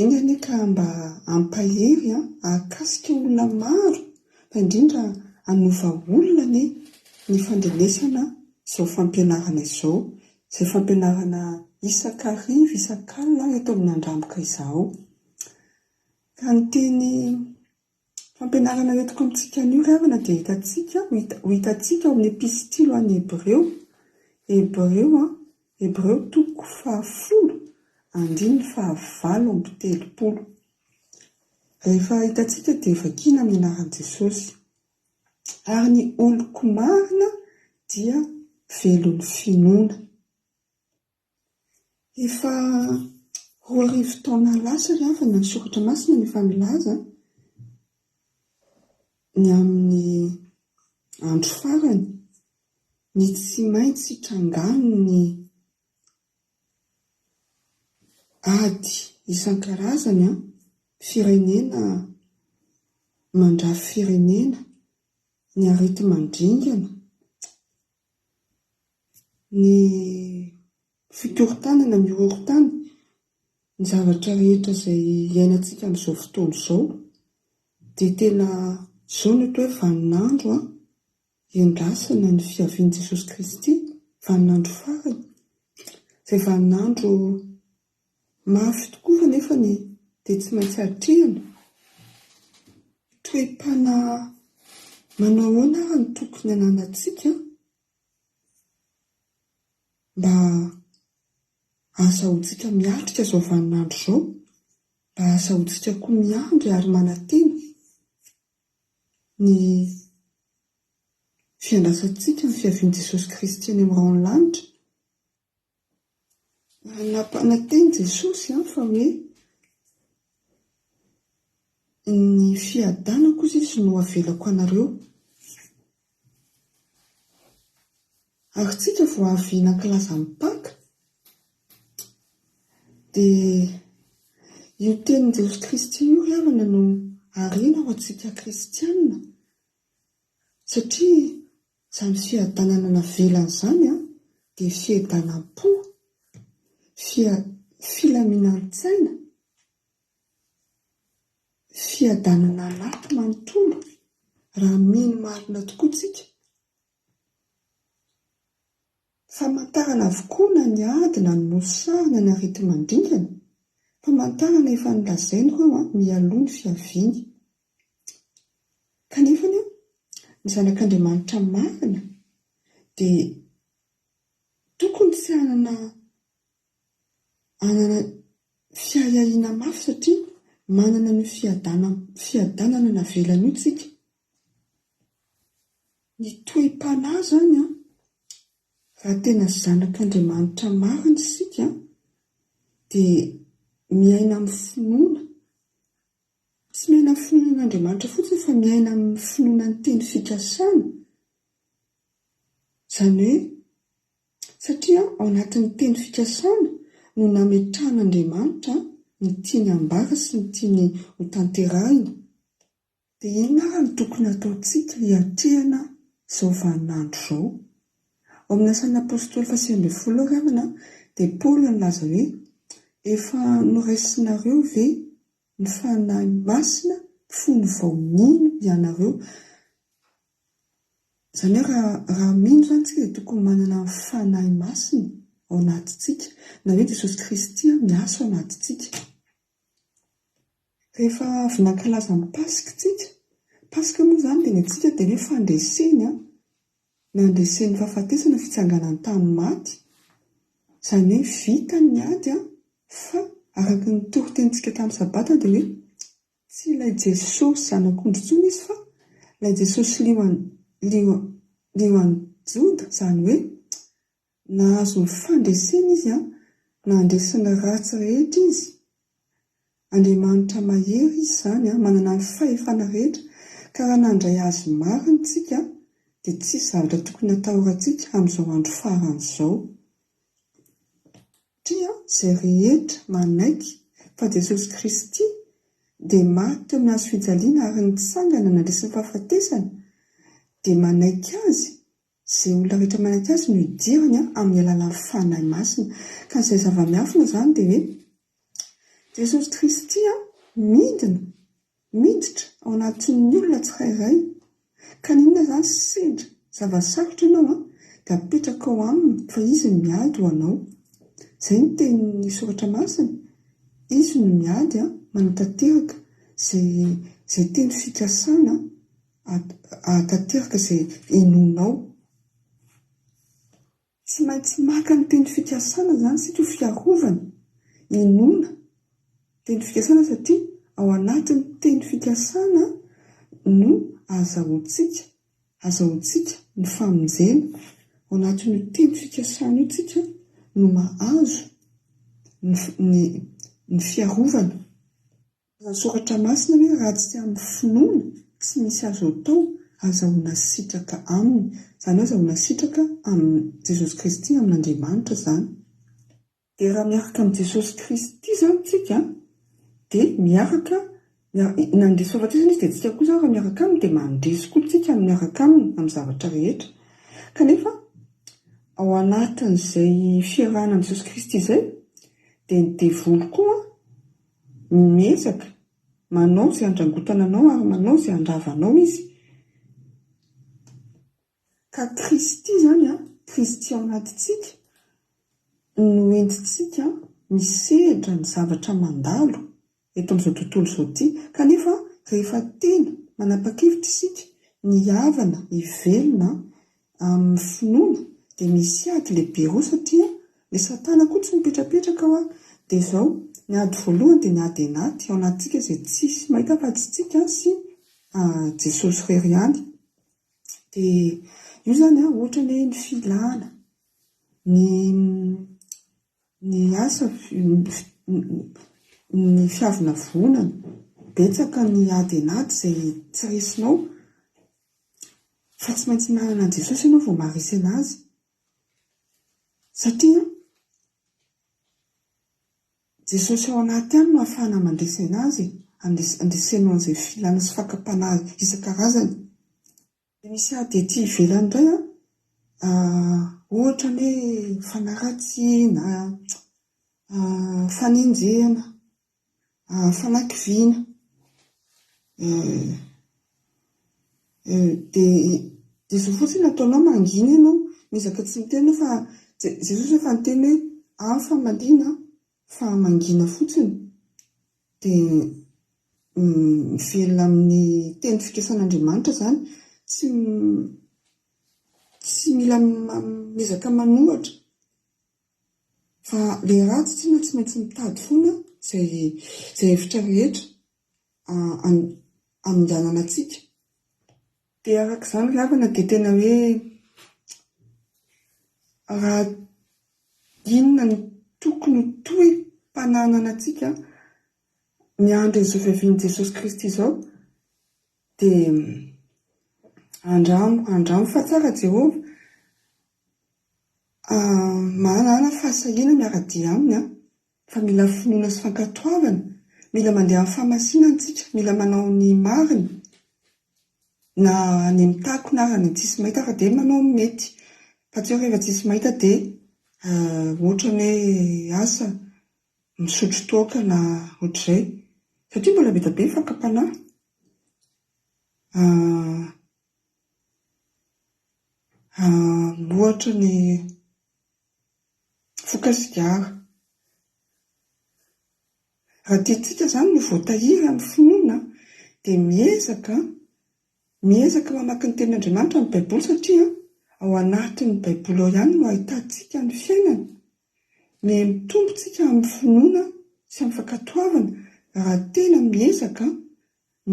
S4: Iny ane ka mba ampahery ahakasika olona maro fa indrindra anova olona ny fandenesana izao fampianarana izao, izay fampianarana isakarivo isakalina eto amin'ny andramboka izao. Ka ny teny fampianarana entiko amintsika anio ry havana dia hitantsika ao amin'ny epistilo any Hebreo toko 10:9-13. Rehefa hitantsika dia vakiana amin'ny anaran'i Jesosy. Ary ny oloko marina dia velon'ny finoana. Efa 2 taona lasa ry havana ny soratra masina ny familaza ny amin'ny andro farany ny tsy maintsy trangano ny ady isan-karazany firenena mandrafy firenena ny arety mandringana ny fikorontanana mihoron-tany ny zavatra rehetra izay iainantsika amin'izao fotoana izao dia tena izao ny hoe vaninandro iandrasana ny fiavian'i Jesosy Kristy, vaninandro farany, izay vaninandro mafy tokoa nefa dia tsy maintsy hatrehana. Toe-pana manao ahoana ary ny tokony ananantsika mba ahasahoantsika miatrika izao vaninandro izao, mba ahasahoantsika koa miandry ary manantena ny fiandrasantsika ny fiavian'i Jesosy Kristy any amin'ny raon'ny lanitra. Nampananteny Jesosy fa hoe ny fiadanako izy no avelako anareo. Ary tsika vao avy nankilaza ny Paka dia io tenin'i Jesosy Kristy io ry havana no arena ho antsika kristianina, satria izany fiadanana navelana izany dia fiadanam-po, filaminan-tsaina, fiadanana anaty manontolo raha mino marina tokoa tsika. Famantarana avokoa na ny ady na ny mosary na ny arety mandringana, famantarana efa nilazainy hoe mialoha ny fiaviany. Kanefa ny zanak'Andriamanitra marina dia tokony tsy hanana fiahiahina mafy satria manana ny fiadanana navelana io tsika. Ny toe-panahy zany raha tena zanak'Andriamanitra marina isika dia miaina amin'ny finoana, tsy miaina amin'ny finoanan'Andriamanitra fotsiny fa miaina amin'ny finoana ny teny fikasana. Izany hoe satria ao anatin'ny teny fikasana no nametrahan'Andriamanitra ny tiany ambara sy ny tiany ho tanterahina. Dia inona ary no tokony ataontsika hiatrehana izao vaninandro izao? Ao amin'ny Asan'ny Apôstôly 10 ry havana dia Paoly nilaza hoe efa noraisinareo ve ny fanahy masina fony vao mino ianareo. Izany hoe raha mino izany tsika dia tokony manana fanahy masina ao anatintsika, na hoe Jesosy Kristy miasa ao anatintsika. Rehefa avy nankilaza ny Pasika tsika, Pasika moa izany dia ny antsika dia hoe fandreseny nandresen'ny fahafatesana fitsanganan'ny tany maty. Izany hoe vita ny ady fa araka ny toro-tenitsika tamin'ny sabata dia hoe tsy ilay Jesosy zanak'ondry intsony izy fa ilay Jesosy lioan'ny Joda, izany hoe nahazo ny fandresena izy nandresina ratsy rehetra izy. Andriamanitra mahery izy izany manana ny fahefana rehetra ka raha nandray azy mariny tsika dia tsy zavatra tokony atahorantsika amin'izao andro faran'izao. Satria izay rehetra manaiky fa Jesosy Kristy dia maty teo amin'ny hazo fijaliana ary nitsangana nandresy ny fahafatesana, dia manaiky azy izay olona rehetra manaiky azy no idirany amin'ny alalan'ny fanahy masina. Ka izay zava-miafina izany dia hoe Jesosy Kristy miditra ao anatin'ny olona tsirairay. Ka ninona izany sedra zava-sarotra ianao dia apetraka ao aminy fa izy no miady ho anao. Izay ny tenin'ny soratra masina, izy no miady manatanteraka izay teny fikasana tanteraka izay inonao. Tsy maintsy maka ny teny fikasana izany sika ho fiarovana, inona teny fikasana, satria ao anatin'ny teny fikasana no azahoantsika ny famonjena. Ao anatin'ny teny fikasana io tsika no mahazo ny fiarovana. Ny soratra masina hoe raha tsy amin'ny finoana tsy misy azo atao, azahoana sitraka aminy. Izany hoe azahoana sitraka amin'ny Jesosy Kristy, amin'Andriamanitra izany. Dia raha miaraka amin'ny Jesosy Kristy izany tsika dia miaraka nandresy fahafatesana izy dia tsika koa izany raha miaraka aminy dia mandresy koa tsika miaraka aminy amin'ny zavatra rehetra. Kanefa ao anatin'izay fiarahana amin'ny Jesosy Kristy izay dia ny devoly koa miezaka manao izay andrangotanao ary manao izay andravanao izy. Ka Kristy izany Kristy ao anatintsika no entintsika misehatra ny zavatra mandalo eto amin'izao tontolo izao ity. Kanefa rehefa tena manapa-kevitra isika ny havana, ny velona amin'ny finoana dia misy ady lehibe roa, satria ilay Satana koa tsy mipetrapetraka dia izao ny ady voalohany dia ny ady anaty ao anatintsika izay tsisy mahita fa tsy tsika sy Jesosy irery ihany. Dia io izany ohatra ny filana, ny asa, ny fiavina vonana, betsaka ny ady anaty izay tsy resinao, fa tsy maintsy manana an Jesosy ianao vao maharesy anazy. Satria Jesosy ao anaty ihany no ahafahana mandresy anazy, andresenao an'izay filana sy fakapanahy isan-karazany. Dia misy ady ety ivelany indray ohatra ny fanaratsiana, fanenjehana, fanakiviana. Dia izao fotsiny ataonao mangina ianao, mizaka tsy miteny fa Jesosy efa niteny hoe afa maliana fa mangina fotsiny. Dia mivelona amin'ny teny fikasan'Andriamanitra izany, tsy mila mizaka manohatra, fa ilay ratsy tena tsy maintsy mitady foana izay hevitra rehetra amindanana antsika. Dia araka izany ry havana dia tena hoe raha inona ny tokony toe-pananana antsika ny andro izao fiavian'i Jesosy Kristy izao dia andramo fa tsara Jehovah manana fahasahina miara-dia aminy, fa mila finoana sy fankatoavana, mila mandeha amin'ny famasinana antsika, mila manao ny marina na ny mitako na ny tsisy mahita fa dia manao ny mety, fa tsy rehefa tsisy mahita dia ohatra ny asa misotro toaka na ohatr'izay, satria mbola be be fakapanahy. Ohatra ny foka-sigara. Raha tiantsika izany no voatahiry amin'ny finoana dia miezaka mamaky ny tenin'Andriamanitra amin'ny Baiboly, satria ao anatin'ny Baiboly ao ihany no ahitantsika ny fiainana. Mitombotsika amin'ny finoana sy amin'ny fankatoavana raha tena miezaka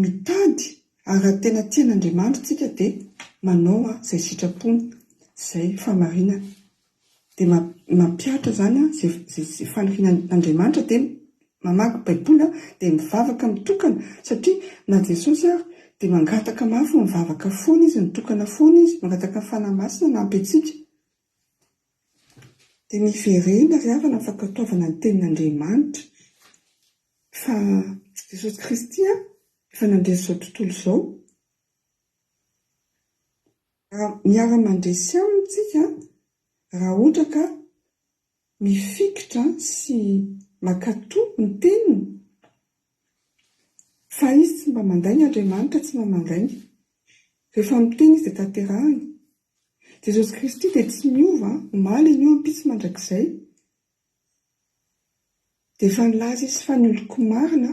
S4: mitady, ary raha tena tian'Andriamanitra tsika dia manao izay sitrapony, izay famarinana. Dia mampiatra izany izay fanirian'Andriamanitra dia mamaky Baiboly dia mivavaka mitokana, satria na Jesosy ary dia mangataka mafy mivavaka foana izy, nitokana foana izy, mangataka fanahy-masina na ampitsika. Dia ny firenena ry havana afaka hataovana ny tenin'Andriamanitra. Fa Jesosy Kristy efa nandresy izao tontolo izao. Miara-mandresy amintsika raha ohatra ka mifikitra sy makatoa ny teniny. Fa izy tsy mba mandainy Andriamanitra, tsy mba mandainy. Rehefa miteny izy dia tanterahiny. Jesosy Kristy dia tsy miova, omaly io ampitsy mandrakizay. Dia efa nilaza izy fa ny oloko marina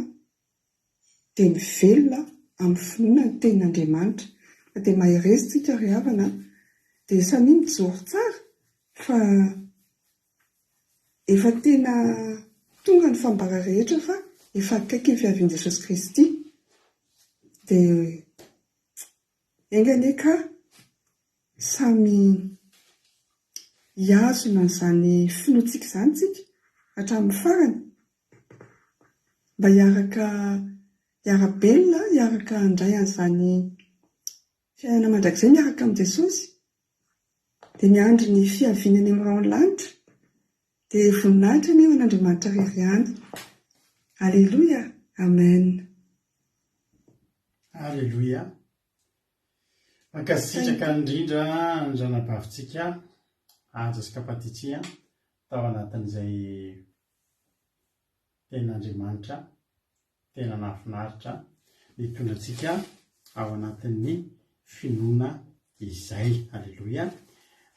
S4: dia mivelona amin'ny finoana ny tenin'Andriamanitra. Dia mahay resitsika ry havana, dia samy mijoro tsara fa efa tena tonga ny fambara rehetra fa efa akaiky ny fiavian'i Jesosy Kristy. Dia engany ka samy hiazona n'izany finoantsika izany tsika hatramin'ny farany, mba hiara-belona, hiaraka handray an'izany fiainana mandrakizay miaraka amin'i Jesosy. Dia miandry ny fiavinany amin'ny rano lanitra. Dia voninahitra ny eo an'Andriamanitra irery ihany. Alleluia, amen.
S2: Alleluia. Mankasitraka indrindra ny zanabavintsika aja sy kapatitsika tao anatin'izay tenin'Andriamanitra, tena nahafinaritra mitondra antsika ao anatin'ny finoana izay. Alleluia.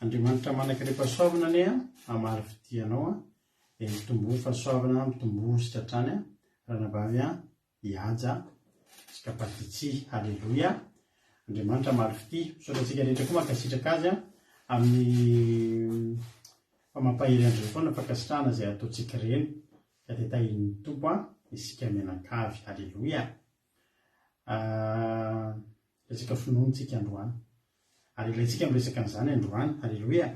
S2: Andriamanitra manan-keram-pahasoavana anie amary fidianao dia mitombohy fahasoavana, mitombohy sitratrany ranabavy hiaja sy kapatitsy. Alleluia. Andriamanitra maro fity, misaotra antsika rehetra koa mankasitraka azy amin'ny famampahery andreo foana fankasitrahana izay ataontsika ireny, ka dia tahin'ny Tompo isika mianakavy. Alleluia. Resaka finoantsika androany, ary ilaintsika miresaka an'izany androany. Alleluia.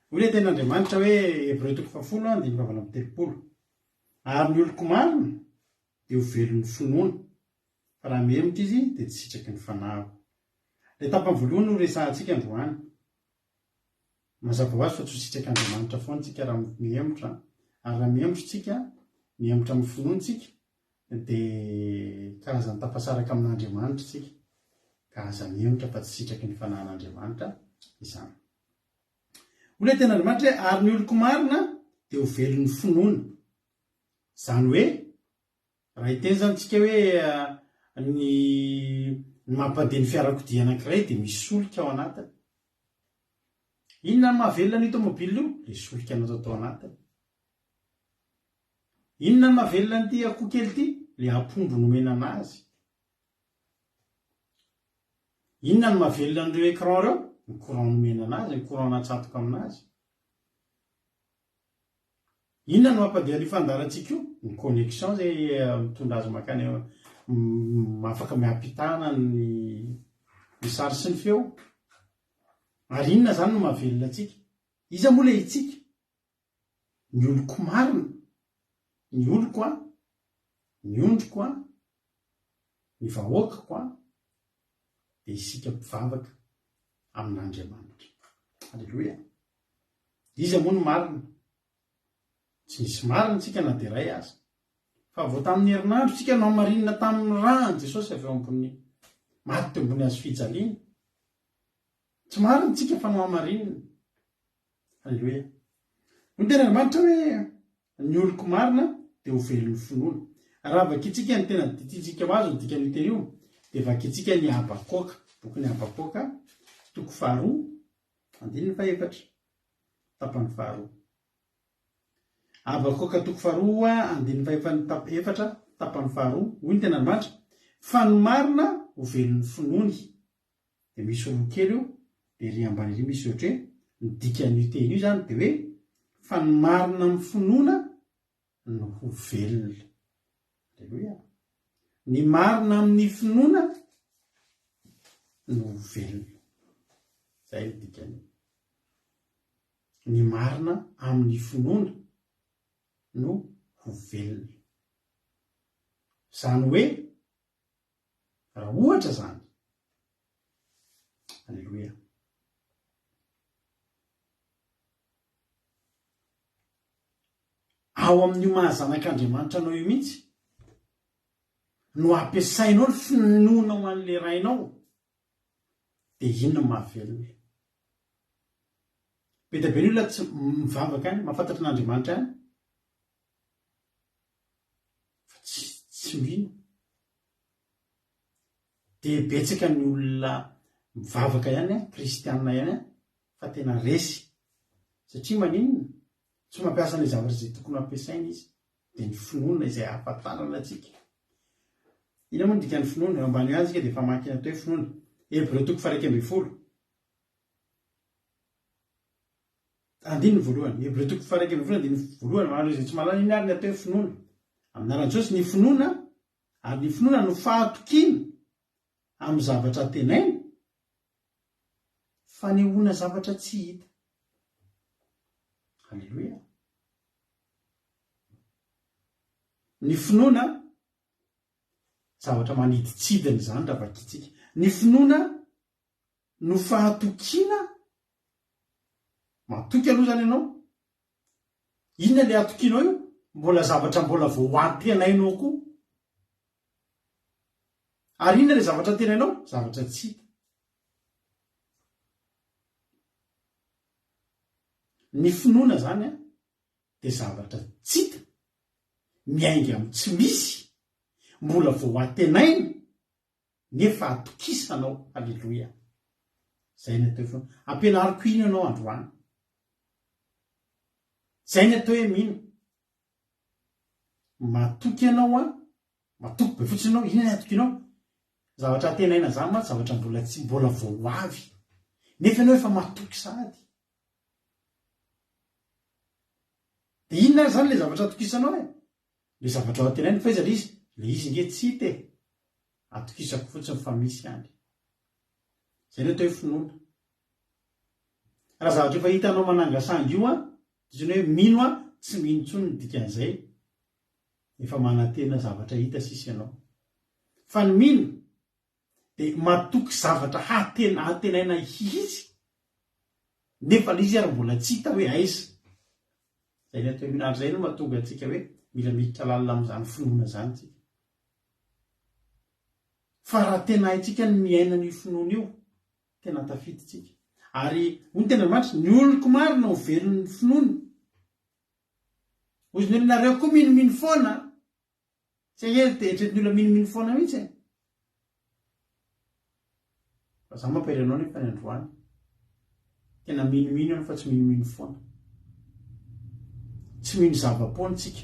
S2: Hoy ny tenin'Andriamanitra hoe Hébreux 10:7, ary ny oloko marina dia ho velon'ny finoana, fa raha mihemitra izy dia tsy sitraky ny fanahy. Ilay tapany voalohany no resahantsika androany. Mazava ho azy fa tsy ho sitrak'Andriamanitra foana tsika raha mihemitra, ary raha mihemitra tsika, mihemitra amin'ny finoantsika, dia karazany tapasaraka amin'Andriamanitra tsika, ka aza mihemitra fa tsy sitraky ny fanahin'Andriamanitra izany. Olay tenin'Andriamanitra hoe ary ny oloko marina dia ho velon'ny finoana. Izany hoe raha hiteny zany tsika hoe ny mampadeha ny fiarakodia anankiray dia misy solika ao anatiny. Inona ny mahavelona ny tômôbila io? Ilay solika natao tao anatiny. Inona ny mahavelona n'ity akoho kely ity? Ilay ampondro nomena anazy. Inona ny mahavelona n'ireo écran ireo? Ny courant nomena anazy, ny courant natsatoka aminazy. Inona ny mampadeha ny fandarantsika io? Ny connexion izay mitondra azy makany afaka miampitana ny sary sy ny feo. Ary inona zany no mahavelona antsika? Iza moa ilay itsika? Ny oloko marina, ny oloko ny ondriko ny vahoakako dia isika mpivavaka amin'Andriamanitra. Alleluia. Iza moa ny marina? Tsy nisy marina tsika na dia iray aza. Fa vao tamin'ny herinandro tsika no amarinina tamin'ny rano Jesosy avy eo ambony maty teo ambony hazo fijaliana. Tsy marina tsika fa no amarinina. Alleluia. Ny tenin'Andriamanitra hoe ny oloko marina dia ho velon'ny finoana. Raha vakitsika ny tena ditiantsika ho azy ny dika ny teny io, dia vakitsika ny Habakoka, boky ny Habakoka, toko 2:1-4, tapany 2. Habakoka toko 2:1-4, tapany 2. Hoy ny tenin'Andriamanitra, fa ny marina ho velon'ny finoany. Dia misy roa kely io, dia ry ambany ery misy ohatra hoe ny dikan'io teny io zany dia hoe fa ny marina amin'ny finoana no ho velona. Alleluia. Ny marina amin'ny finoana no ho velona. Zay ny dikan'io. Ny marina amin'ny finoana no ho velona. Izany hoe raha ohatra zany. Alleloia. Ao amin'io mahazanak'Andriamanitra anao io mihitsy no ampiasainao ny finoana ho an'le rainao, de inona mahavelona. Be dia be ny olona tsy mivavaka any, mahafantatra n'Andriamanitra any, fa tsy mino. De betsaka ny olona mivavaka ihany, kristianina ihany, fa tena resy. Satria maninona? Tsy mampiasa ny zavatra izay tokony ampiasaina izy, de ny finoana izay ahafantarana antsika. Ina moa ny dikan'ny finoana? Ambany azy ika dia efa makina atao hoe finoana. Hebreo 12:1. Andininy voalohany. Hebreo 12:1 andininy voalohany. Maro izay tsy mahalala iny ary ny atao hoe finoana. Aminaran'i Jesosy ny finoana, ary ny finoana no fahatokiana amin'ny zavatra tenaina, fanehoana zavatra tsy hita. Halleluia. Ny finoana zavatra maniditsidina zany raha vakitsika. Ny finoana no fahatokiana, matoky aloha zany ianao. Inona le atokianao io? Mbola zavatra mbola vao antenainao koa. Ary inona le zavatra tenainao? Zavatra tsy hita. Ny finoana zany dia zavatra tsy hita, miainga amin'ny tsy misy, mbola vao antenaina, nefa atokisanao. Alleloia. Zay ny atao finoana. Ampianariko ino ianao androany? Zay ny atao hoe mino. Matoky ianao matoky be fotsiny ianao. Inona ny atokinao? Zavatra antenaina zany ma, zavatra mbola vao avy, nefa ianao efa matoky sady. De inona zany le zavatra atokisanao le zavatra ao antenaina, fa iza le izy nge tsy hita atokisako fotsiny fa misy ihany. Zay ny atao hoe finoana. Raha zavatra efa hitanao manangasanga io diso hoe mino tsy mino intsony ny dikan'izay, efa manantena zavatra hita sisy ianao. Fa ny mino dia matoky zavatra antenaina izy, nefa le izy ary mbola tsy hita hoe aiza. Zay ny atao hoe mino. Ary zay no mahatonga antsika hoe mila miditra lalina amin'izany finoana zany tsika. Fa raha tena haintsika ny miaina n'io finoana io, tena tafiditsika. Ary hoy ny Tenandriamanitra, ny oloko maro no velon'ny finoana. Hoy ny nareo koa minomino foana. Tsy hahery dia eritreretin'ny olona minomino foana mihitsy. Fa za mampairanao nefa ny androany, tena minomino iano fa tsy minomino foana. Tsy mino zava-poana tsika,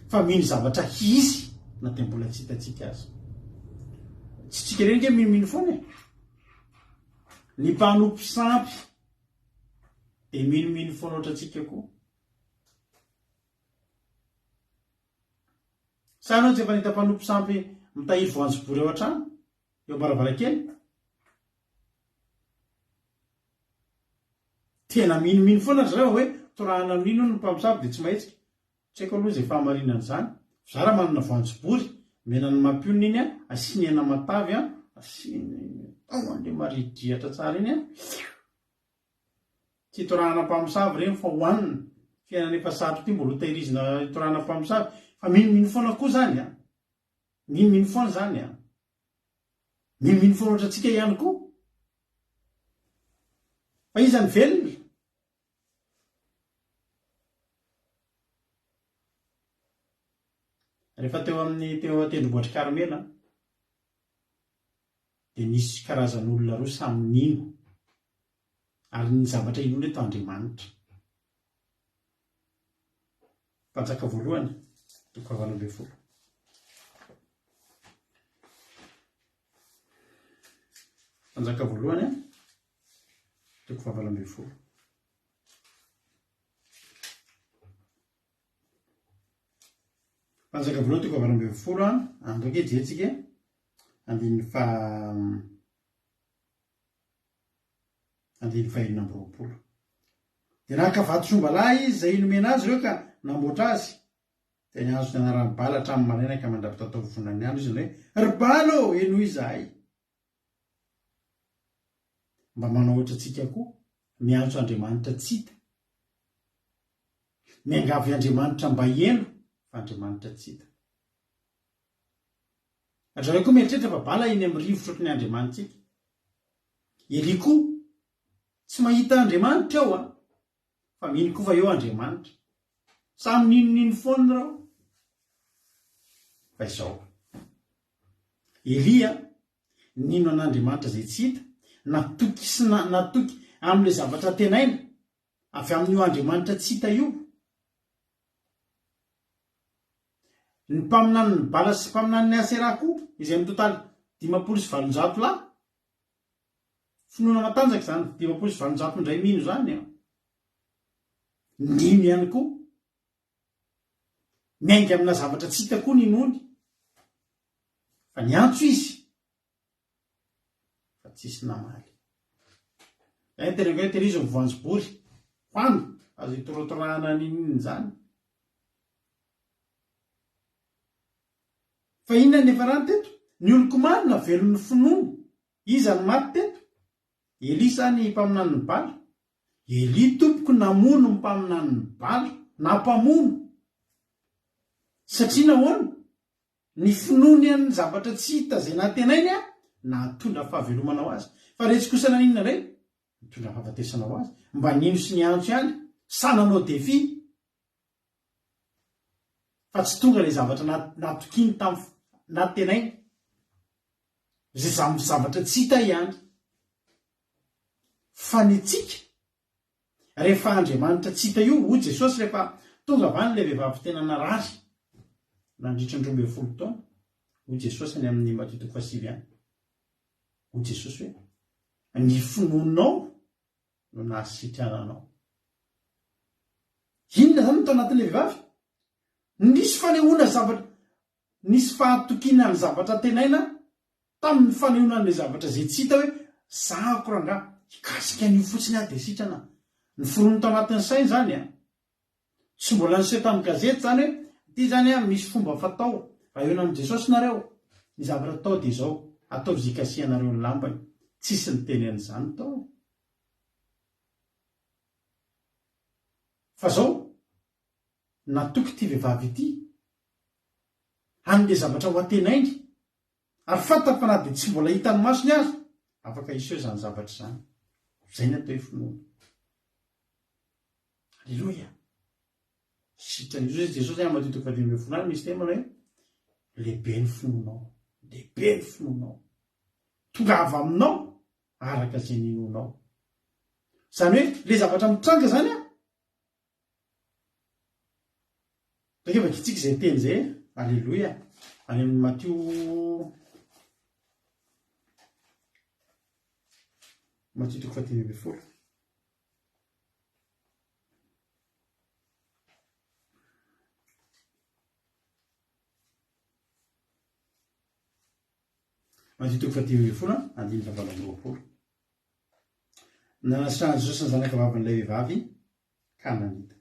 S2: fa mino zavatra izy na dia mbola tsy hitatsika azy. Tsy tsika ireny ke minomino foana. Ny mpanompo sampy dia minomino foana ohatra tsika koa. Sa anao tsy efa nahita mpanompo sampy mitahiry voanjobory ao an-trano, eo am-baravarakely? Tena minomino foana zareo hoe torahana amin'ino no mpamosavy dia tsy mahetsika. Tsy haiko aloha izay fahamarinana izany. Za raha manana voanjobory, menany mampionina iny asinena matavy, an'le maridrihatra tsara iny tsy torahana mpamosavy reny fa hohanina. Fiainana efa sarotra ity mbola tahirizina torahana mpamosavy, fa minomino foana koa zany minomino foana zany minomino foana ohatra antsika ihany koa. Fa iza ny velona? Rehefa teo tendrombohitra Karmela dia nisy karazan'olona roa samy nino, ary ny zavatra inoana eto Andriamanitra. Mpanjaka voalohany 12. Mpanjaka voalohany 12. Mpanjaka voalohany 12 androke jerentsika andininy fahaenina amby roapolo. Dia naka vato sombalahy izy izay nomena azy ireo ka namboatra azy. teny azo ny anarany bala hatramin'ny maraina ka mandrapitatao vonany andro izy ny hoe ribalo eno izahay mba manao ohatra antsika koa miantso Andriamanitra tsita miangavy Andriamanitra mba eno fa Andriamanitra tsita raha koa mieritreritra fa bala eny amin'ny rivotra ohatry ny Andriamanitsika Eli koa tsy mahita Andriamanitra ao fa mino koa fa eo Andriamanitra samy ninonino foana rao fa izao Elia nino an'Andriamanitra zay tsy hita natoky sy natoky amin'ilay zavatra tenaina avy amin'io Andriamanitra tsy hita io ny mpaminany ny bala sy mpaminany ny Asera koa izay amin'ny totaly 500 lahy finoana matanjaka izany 500 indray mino zany nino ihany koa miainga amina zavatra tsy hita koa ninony fa niantso izy fa tsisy namaly tena izy mivoanjobory hoano azo itorotorahana nininy zany fa inona nefa rano teto ny olon-komanina velon'ny finoana iza ny maty teto Eli zany mpaminany ny bala Eli tompoko namono ny mpaminany ny bala na mpamono satria nahoana ny finoany any zavatra tsy hita zay natenainy na tondra fahavelomana ho azy fa retsy kosa naninona ray mitondra fahafatesana ho azy mba nino sy niantso ihany sananao defi fa tsy tonga ilay zavatra natokiny tamin'ny natenainy zay zavatra tsy hita ihany fa ny tsika rehefa Andriamanitra tsy hita io hoy Jesosy rehefa tonga avany ilay vehivavy tena narary nandritra ny 12 taona hoy Jesosy any amin'ny Matthieu 7 any hoy Jesosy hoe ny finoanao no nahasitriananao inona zany tao anatin'ilay vehivavy nisy fanehoana zavatra nisy fahatokiana ny zavatra tenaina tamin'ny fanehoanan'ilay zavatra zay tsy hita hoe zahako rangaha hikasika an'io fotsiny dia sitrana ny forono tao anatin'ny sainy zany tsy mbola niseho tamin'ny gazety zany hoe ity zany misy fomba fatao raha eo amin'i Jesosy nareo ny zavatra tao dia izao atao zikasianareo ny lambany tsisy ny tenen'izany tao fa zao natoky ity vehivavy ity an'ilay zavatra ho atenainy ary fantany fa na dia tsy mbola hitany masony azy afaka iseho zany zavatra zany zay ny atao finoana alleloia sitrany izo Jesosy any Matthieu 7 misy temana hoe lehibe ny finoanao lehibe ny finoanao tonga avy aminao araka zay ninonao zany hoe le zavatra mitranga zany rehefa kitsika zay teny zay alleloia any amin'ny Matthieu 7 Matthieu 7 andiny 7 nanasitrahany Jesosy ny zanaka vavin'ilay vehivavy ka nanita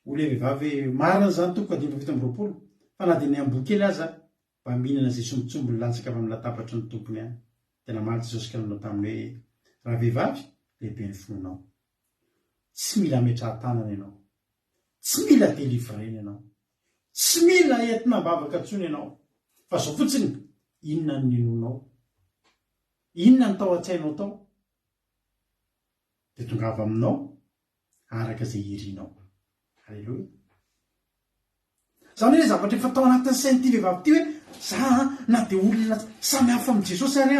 S2: ho le vehivavy marina zany toko 7 fa na dia ny ambokely aza mba mihinana zay sombitsombo ny latsaka avy amin'ny latabatra ny tompony any tena maro Jesosy ka nanao taminy hoe raha vehivavy lehibe ny finoanao tsy mila metrahan-tanana ianao tsy mila délivrena ianao tsy mila entina mbavaka ntsony ianao fa zao fotsiny inona ny ninonao inona ny tao an-tsainao tao dia tonga avy aminao araka zay irinao alleloia zany hoe zavatra efa tao anatin'ny sain'ity vehivavy ity hoe za na dia olona samy hafa amin'i Jesosy ary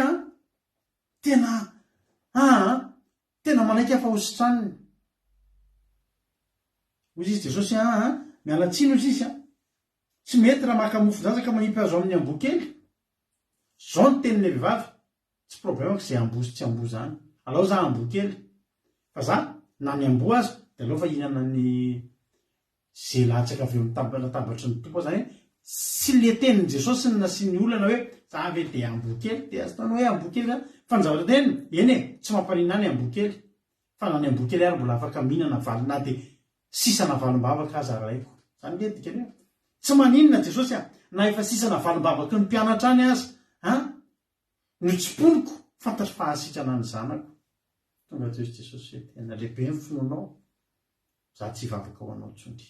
S2: tena manaiky hafa hositraniny hoy izy Jesosy mialatsiny ozy izy tsy mety raha maka mofo-draza ka manipy azo amin'ny ambokely zao ny tenin'ilay vehivavy tsy problemako zay ambo sy tsy ambo zany alao za ambokely fa za na ny ambo azy dia alao fa hihinana ny zay latsaka avy eo amin'ny latabatry ny tompo zany sy le tenin'i Jesosy ny nasiany olana hoe za ve dia ambokely dia azy tany hoe ambokely fa ny zavatra teniny eny tsy mampanina ny ambokely fa na ny ambokely ary mbola afaka mihinana valina dia sisana valim-bavaka aza raiko zany ngetika ny tsy maninona Jesosy na efa sisana valim-bavaky ny mpianatra any aza no tsiponiko fantatry fahasitrana ny zanako tonga Jesosy Jesosy tena lehibe ny finoanao za tsy hivavaka ao anao tsondry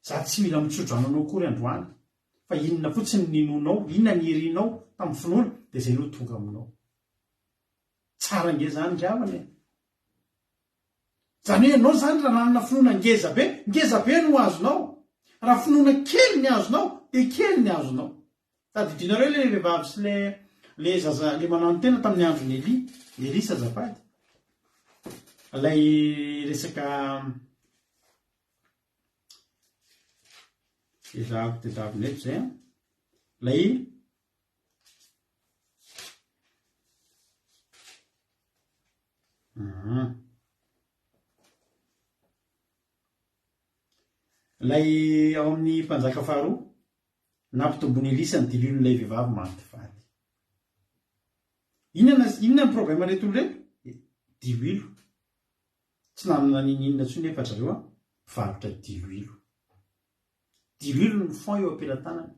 S2: za tsy mila mitsotro ananao kory androany fa inona fotsiny ninonao inona ny herinao tamin'ny finoana dia zay no tonga aminao tsara nge zany ndravany zany hoe ianao zany raha nanana finoana ngezabe no azonao raha finoana kely ny azonao dia kely ny azonao sady dinareo le vehivavy sy le zaza le manano tena tamin'ny androny Eli azafady ilay resaka tezavo neto zay lay lay ao amin'ny mpanjaka faharoa nampitombony Elisa ny dililon'ilay vehivavy maty fady. Inona ny problème reto reto? Diloilo. Tsy nanana ninona tsony nefa zareo mpivarotra diloilo. Diloilo ny fond eo ampelantanany.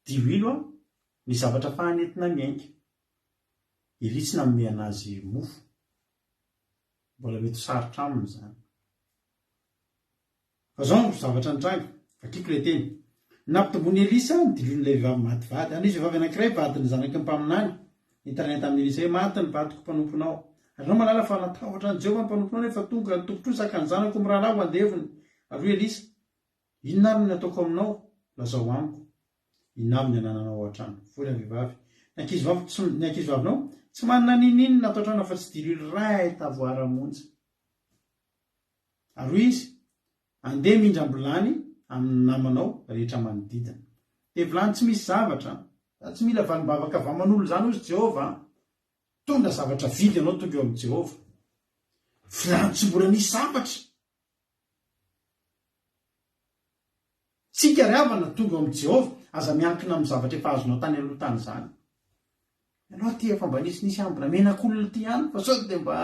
S2: Diloilo ny zavatra fahanetina miainga. Elia tsy nanome anazy mofo. Mbola mety sarotra aminy zany. Fa zao zavatra nitranga, vakiko le teny. Nampitombony Elisa ny dililon'ilay vehivavy maty vady. Anisy vehivavy anankiray vadiny zanaky ny mpaminany. Nitanenta amin'ny Elisa hoe maty ny vadiko mpanomponao. Anao malala fa natahotra ny Jehovah mpanomponao nefa tonga ny tompotro saka ny zanako mirahalaho andeviny. Ary hoe Elisa, inona ary ny ataoko aminao? Lazao amiko. Inona aby ny anananao hatrany? Vola vehivavy. Ny ankizivavinao tsy manana ninina natao trano fa tsy dililo ray tavoara-monja. Ary izy andeha mindrambolany amin'ny namanao rehetra manodidina. Dia vilany tsy misy zavatra. Tsy mila valim-bavaka vaman'olo zany ozy Jehovah. Tonga zavatra vidy ianao tonga eo amin'ny Jehovah. Vilany tsy mbola misy zavatra. Tsika riavana tonga eo amin'ny Jehovah aza miankina amin'ny zavatra efa azonao tany aloha tany zany. Ianao ty efa mba nisy ambina menak'olona ty ihany fa sao dia mba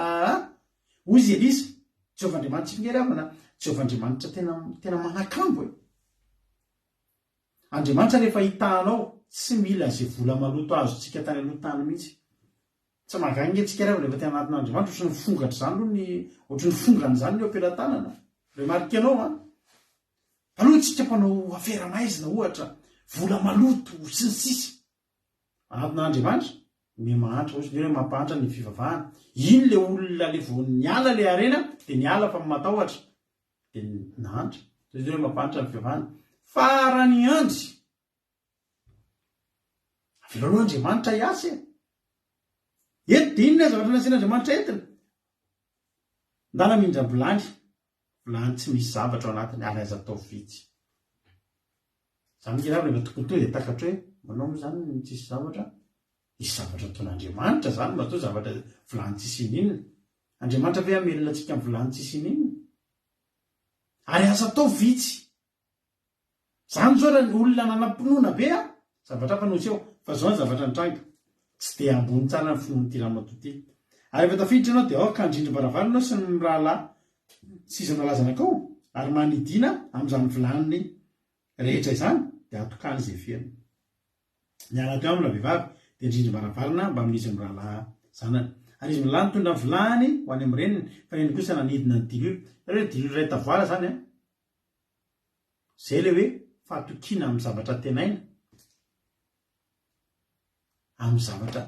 S2: hoy izy Elisa, Jehovah Andriamanitra tsy fingeriavana. Jehovah Andriamanitra tena manakambo e. Andriamanitra rehefa hitanao tsy mila zay vola maloto azontsika tany aloha tany mihitsy. Tsy mahagaga tsika rehefa rehefa tena anatin'Andriamanitra ohatry ny fongatra zany ohatry ny fongany zany ny ampelantanana. Remarkenao taloha tsika mpanao afera maizina ohatra vola maloto sy ny sisa. Anatin'Andriamanitra ny mahantra ozy ny mampahantra ny fivavahana. Iny le olona le vao niala le arena dia niala fa matahotra dia nahantra. Zay hoe mampahantra ny fivavahana. Farany andry avelaloha Andriamanitra hiasa eto dia inona zavatra nasian'Andriamanitra entina ndana mindra-bolany tsy misy zavatra ao anatiny ary aza atao vitsy. Zany ngeravy rehefa tokony to dia takatra hoe manao moa zany ny tsisy zavatra isy zavatra ataon'Andriamanitra zany matao zavatra vilany tsisy ninona. Andriamanitra ve amelona antsika amin'ny vilany tsisy ninona ary aza atao vitsy. Zany zao raha olona nanam-pinoana be zavatra mpanotsy eo fa zao ny zavatra nitranga tsy dia ambony tsara ny finoany ty ramatoty. Ary rehefa tafiditra ianao dia kandrindrim-baravarana sy ny rahalahy sisa nalazanakao ary manidina amin'izany vilany rehetra izany dia atokany izay feriny. Ny anaty ao amina vehivavy dia indrindrim-baravarana mba amin'izy amin'ny rahalahy zanany. Ary izy milany tondra vilany ho any amin'ny reniny fa reny kosa nanidina ny dililo. Hoe dililo iray tavoara zany zay le hoe fahatokiana amin'ny zavatra tenaina. Amin'ny zavatra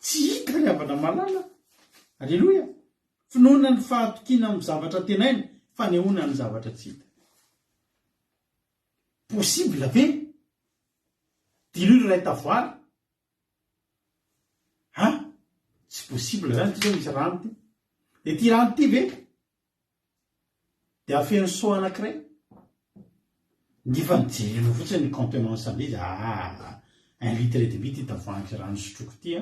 S2: tsy hita ny avana malala. Alleloia. Finoana ny fahatokiana amin'ny zavatra tenaina fanehoana ny zavatra tsy hita. Possible ve dililo iray tavoara? Tsy possible zany ty misy rano ty. Dia ty rano ty ve dia afeno so anankiray. Nefa nijerena fotsiny ny contenance an'izy 1 litre et demi ty tavoahangy rano sotroko ty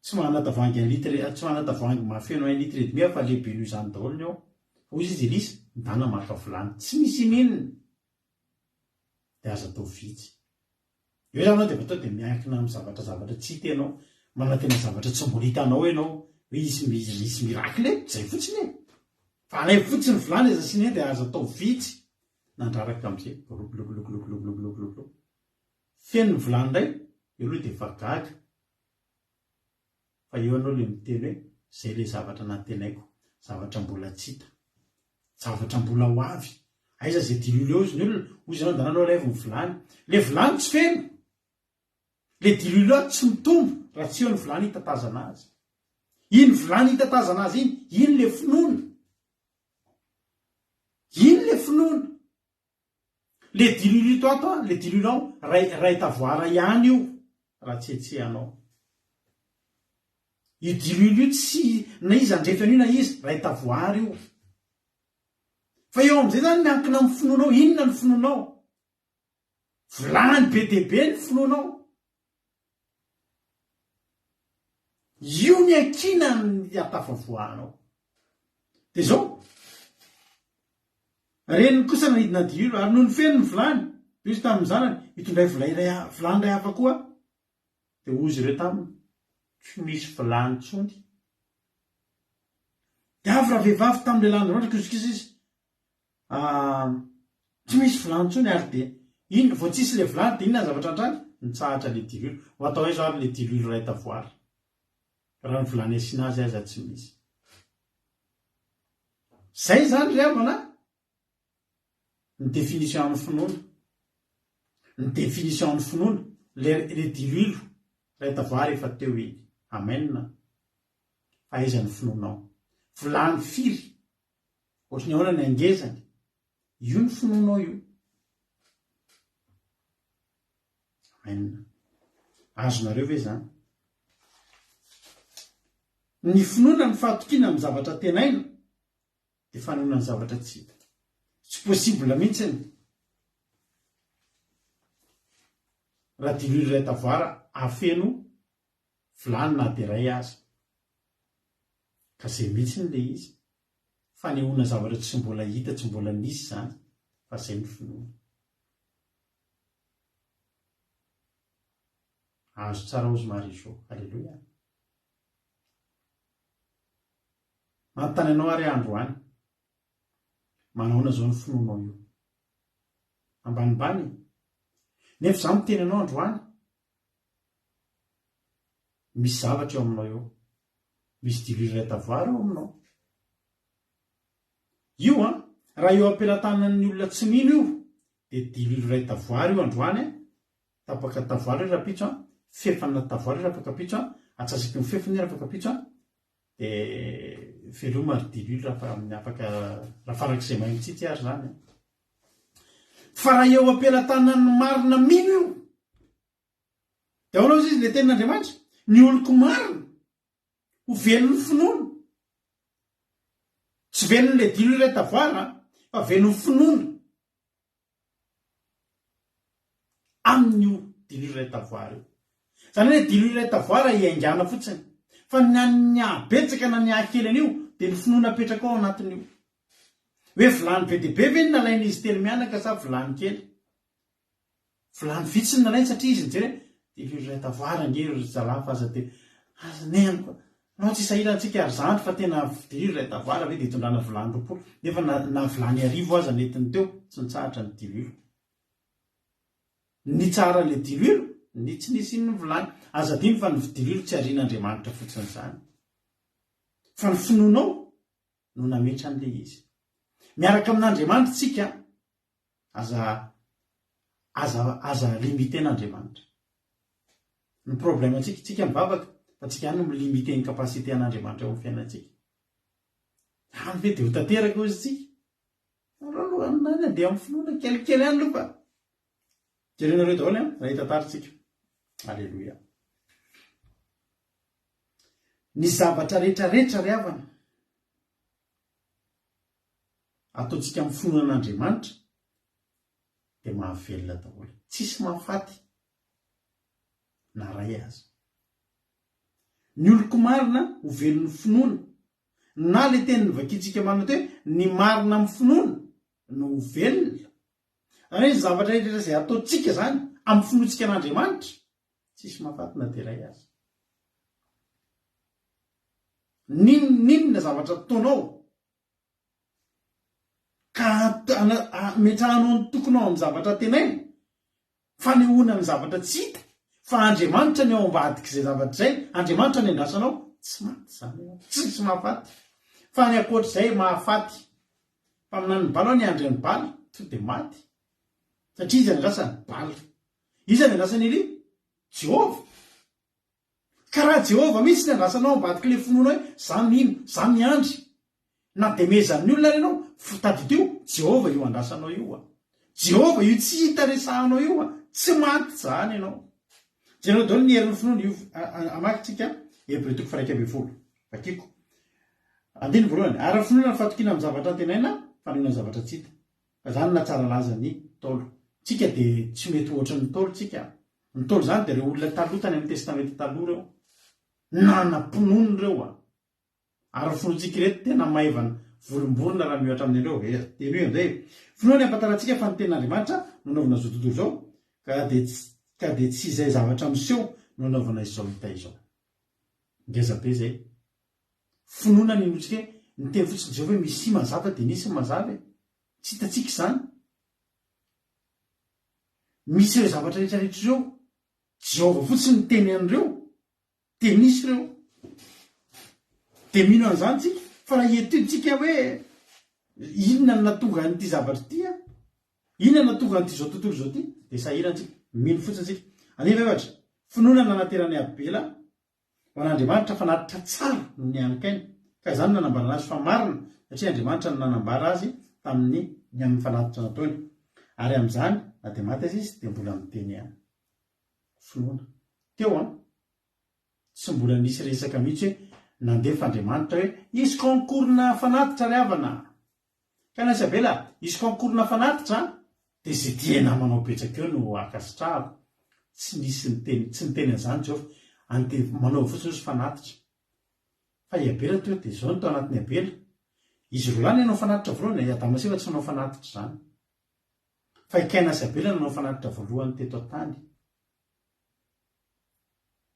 S2: tsy manana tavoahangy 1 litre, tsy manana tavoahangy mahafeno 1 litre et demi fa lehibe noho izany daholo ny ao. Hoy izy Elisa ndana maka vilany tsy misy ninona dia aza atao vitsy. Eo zany dia fatao dia miankina amin'ny zavatra tsy hita ianao, manana tena zavatra tsy mbola hitanao ianao hoe misy miracle zay fotsiny fa alay fotsiny vilany aza sy ny dia azo atao vitsy nandraraka am'izay lokolokolokolokolokolokolo feno ny vilany indray eo aloha dia efa gaga fa eo anao le miteny hoe zay le zavatra natenaiko zavatra mbola tsy hita zavatra mbola ho avy aiza zay dililo eo izy ny olona ozy anao dananao laivo ny vilany le vilany tsy feno le dililo tsy mitombo raha tsy eo ny vilany hitatazana azy iny vilany hitatazana azy iny le finoana iny le finoana le dililo to ato le dililo ao ray tavoara ihany io raha tsetsehanao io dililo io tsy na izy andrefa an'io na izy ray tavoara io fa eo am'izay zany miankina amin'ny finoanao inona ny finoanao vilany be debe ny finoanao io ny ankina ny atafavoahanao dia zao reny kosa nahidina dililo ary noho ny feno ny vilany izy tamin'ny zanany hitondray vilany ray hafa koa dia ozy ireo taminy tsy misy vilany tsony dia avy raha vehivavy tamin'le landroatra kizokisa izy tsy misy vilany tsony ary dia iny vao tsisy le vilany dia inona zavatra antrany nitsahatra le dililo ho atao hoe zao ary le dililo ray tavoara raha ny vilany asiana azy aza tsy misy zay zany ry havana ny définition amin'ny finoana ny définition amin'ny finoana le dililo ray tavoara efa teo iny amenna fa aiza ny finoanao vilany firy ohatrany ahoana ny angezany io ny finoanao io amenna azonareo ve zany ny finoana ny fahatokiana amin'ny zavatra tenaina dia fanoana ny zavatra tsy hita tsy possible mihitsiny raha dililo ray tavoara afeno vilany na dia ray azy ka zay mihitsiny le izy fanehoana zavatra tsy mbola hita tsy mbola nisy zany fa zay ny finoana azo tsara ozy marizo alleloia manontany anao ary andro any manaona zao ny finoanao io ambanimbany nefa za miteny anao andro any misy zavatra eo aminao eo misy dililo ray tavoara eo aminao io raha eo ampelantanan'ny olona tsy mino io dia dililo ray tavoara io andro any tapaka tavoara io raha pitso fefana tavoara io raha afaka pitso atsasiky ny fefany raha afaka pitso dia veloma ary dililo raha farak'izay mahitsitsy ary zany fa raha eo ampelantanan'ny marina mino io dia aonao izy le tenin'Andriamanitra ny oloko marina ho velon'ny finoana tsy velony le dililo ray tavoara fa velon'ny finoana amin'io dililo ray tavoara io zany hoe dililo ray tavoara iaingana fotsiny fa ny abetsaka na ny ahakely an'io dia ny finoana apetraka ao anatin'io hoe vilany be dia be ve ny nalaina izy telo mianaka sa vilany kely vilany vitsy ny nalainy satria izy nijery dililo ray tavoara ngery zalafa aza dia azaneniko nao tsy sahirantsika ary zandry fa tena dililo ray tavoara ve dia hitondrana vilany roapolo nefa na vilany arivo aza netiny teo tsy nitsahatra ny dililo ny tsara le dililo ny tsy nisy ny vilany aza diny fa ny dililo tsy arian'Andriamanitra fotsiny zany fa ny finoanao no nametra an'le izy miaraka amin'Andriamanitra tsika aza limiten'Andriamanitra ny problème tsika mivavaka fa tsika any no milimite ny kapasité an'Andriamanitra eo amin'ny fiainantsika any ve dia ho tanteraka izy tsika raha dia amin'ny finoana kelikely any lofa jerenareo daholo raha hitantaritsika alleloia ny zavatra rehetrarehetra ry havana ataontsika amin'ny finoanan'Andriamanitra dia mahavelona daholo tsisy mahafaty na ray azy ny oloko marina ho velon'ny finoana na le teny vakitsika manao hoe ny marina amin'ny finoana no ho velona zany hoe zavatra rehetra izay ataontsika zany amin'ny finoantsika an'Andriamanitra tsisy mahafaty na dia ray azy ninona zavatra ataonao metrahanao ny tokonao amin'ny zavatra tenaina fanehoana ny zavatra tsy hita fa Andriamanitra ny ao ambadika izay zavatra izay Andriamanitra ny andrasanao tsy maty zany tsisy mahafaty fa ny akoatr'izay mahafaty mpaminany bala ny andry ny bala to dia maty satria izy andrasany bala izy ny andrasany ili Jehova ka raha Jehova misy ny andrasanao ambadika le finoana hoe za mino za miandry na dia mezan'ny olona renao taditio Jehova io andrasanao io Jehova io tsy hita resahanao io tsy maty zany ianao jereo daholo ny herin'ny finoana io amakitsika Hebreo 1:20 vakiko andiny voalohany ary finoana ny fatokina amin'ny zavatra tenaina fanoina ny zavatra tsy hita ka zany na tsara laza ny Tolo tsika dia tsy mety ohatra ny Tolo tsika ny Tolo zany dia reo olona taloha tany amin'ny testamety taloha reo nanam-pinono reo ary finoantsika reto tena maivana volomborona raha miohatra amin'ireo teny hoe amizay finoana ny ampataratsika fa ny ten'Andriamanitra nanaovana zao tontolo zao ka dia tsy izay zavatra miseho nanaovana izao hita izao ngeza be zay finoana ny inotsika ny teny fotsiny Jehova hoe misy mazava dia nisy mazava tsy hitatsika izany misy ireo zavatra rehetrarehetra izao Jehova fotsiny ny teny an'ireo dia nisy ireo dia mino an'izany tsika fa raha etitsika hoe inona no natonga n'ity zavatra ity inona no natonga n'ity zao tontolo zao ity dia sahirantsika mino fotsiny tsika anefa evatra finoana nanaterany Abela ho an'Andriamanitra fa natitra tsara no ny anikainy ka izany nanambarana azy fa marina satria Andriamanitra no nanambara azy tamin'ny amin'ny fanatitra nataony ary amin'izany na dia maty azy izy dia mbola miteny ihany finoana teo tsy mbola nisy resaka mihitsy hoe nandefa Andriamanitra hoe izy konkorona fanatitra ry havana ka na sy Abela izy konkorona fanatitra dia izay tiana manao betsaka eo no akasitrahako tsy nisy tsy niteny an'izany Jehova manao fotsiny izy fanatitra fa i Abela teo dia izao no tao anatin'ny Abela izy roa nanao fanatitra voalohany Adama sy Eva tsy nanao fanatitra izany fa i Kaina sy Abela nanao fanatitra voalohany teto an-tany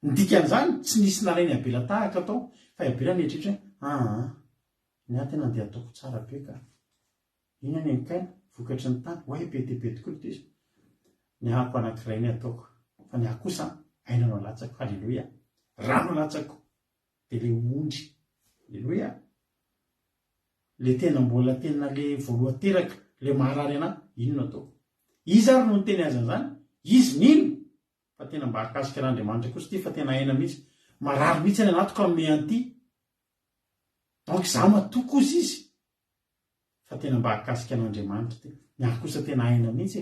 S2: ny dikan'izany tsy nisy nalainy Abela tahaka atao fa i Abela nieritreritra hoe ny ahy tena dia ataoko tsara be ka iny any Kaina vokatry ny tany hoe be dia be tokoa ny izy ny ahako anankiray ny ataoko fa ny ahy kosa aina no latsako halleloia rano latsako dia le ondry halleloia le tena mbola tena le voalohateraka le maharary anahy ino no ataoko izy ary no niteny azy an'izany izy nino fa tena mba hakasika an'Andriamanitra kosa ity fa tena aina mihitsy marary mihitsy any anatiko amin'ny an'ity donc za matoko ozy izy fa tena mba hakasika an'Andriamanitra ty ny ahy kosa tena aina mihitsy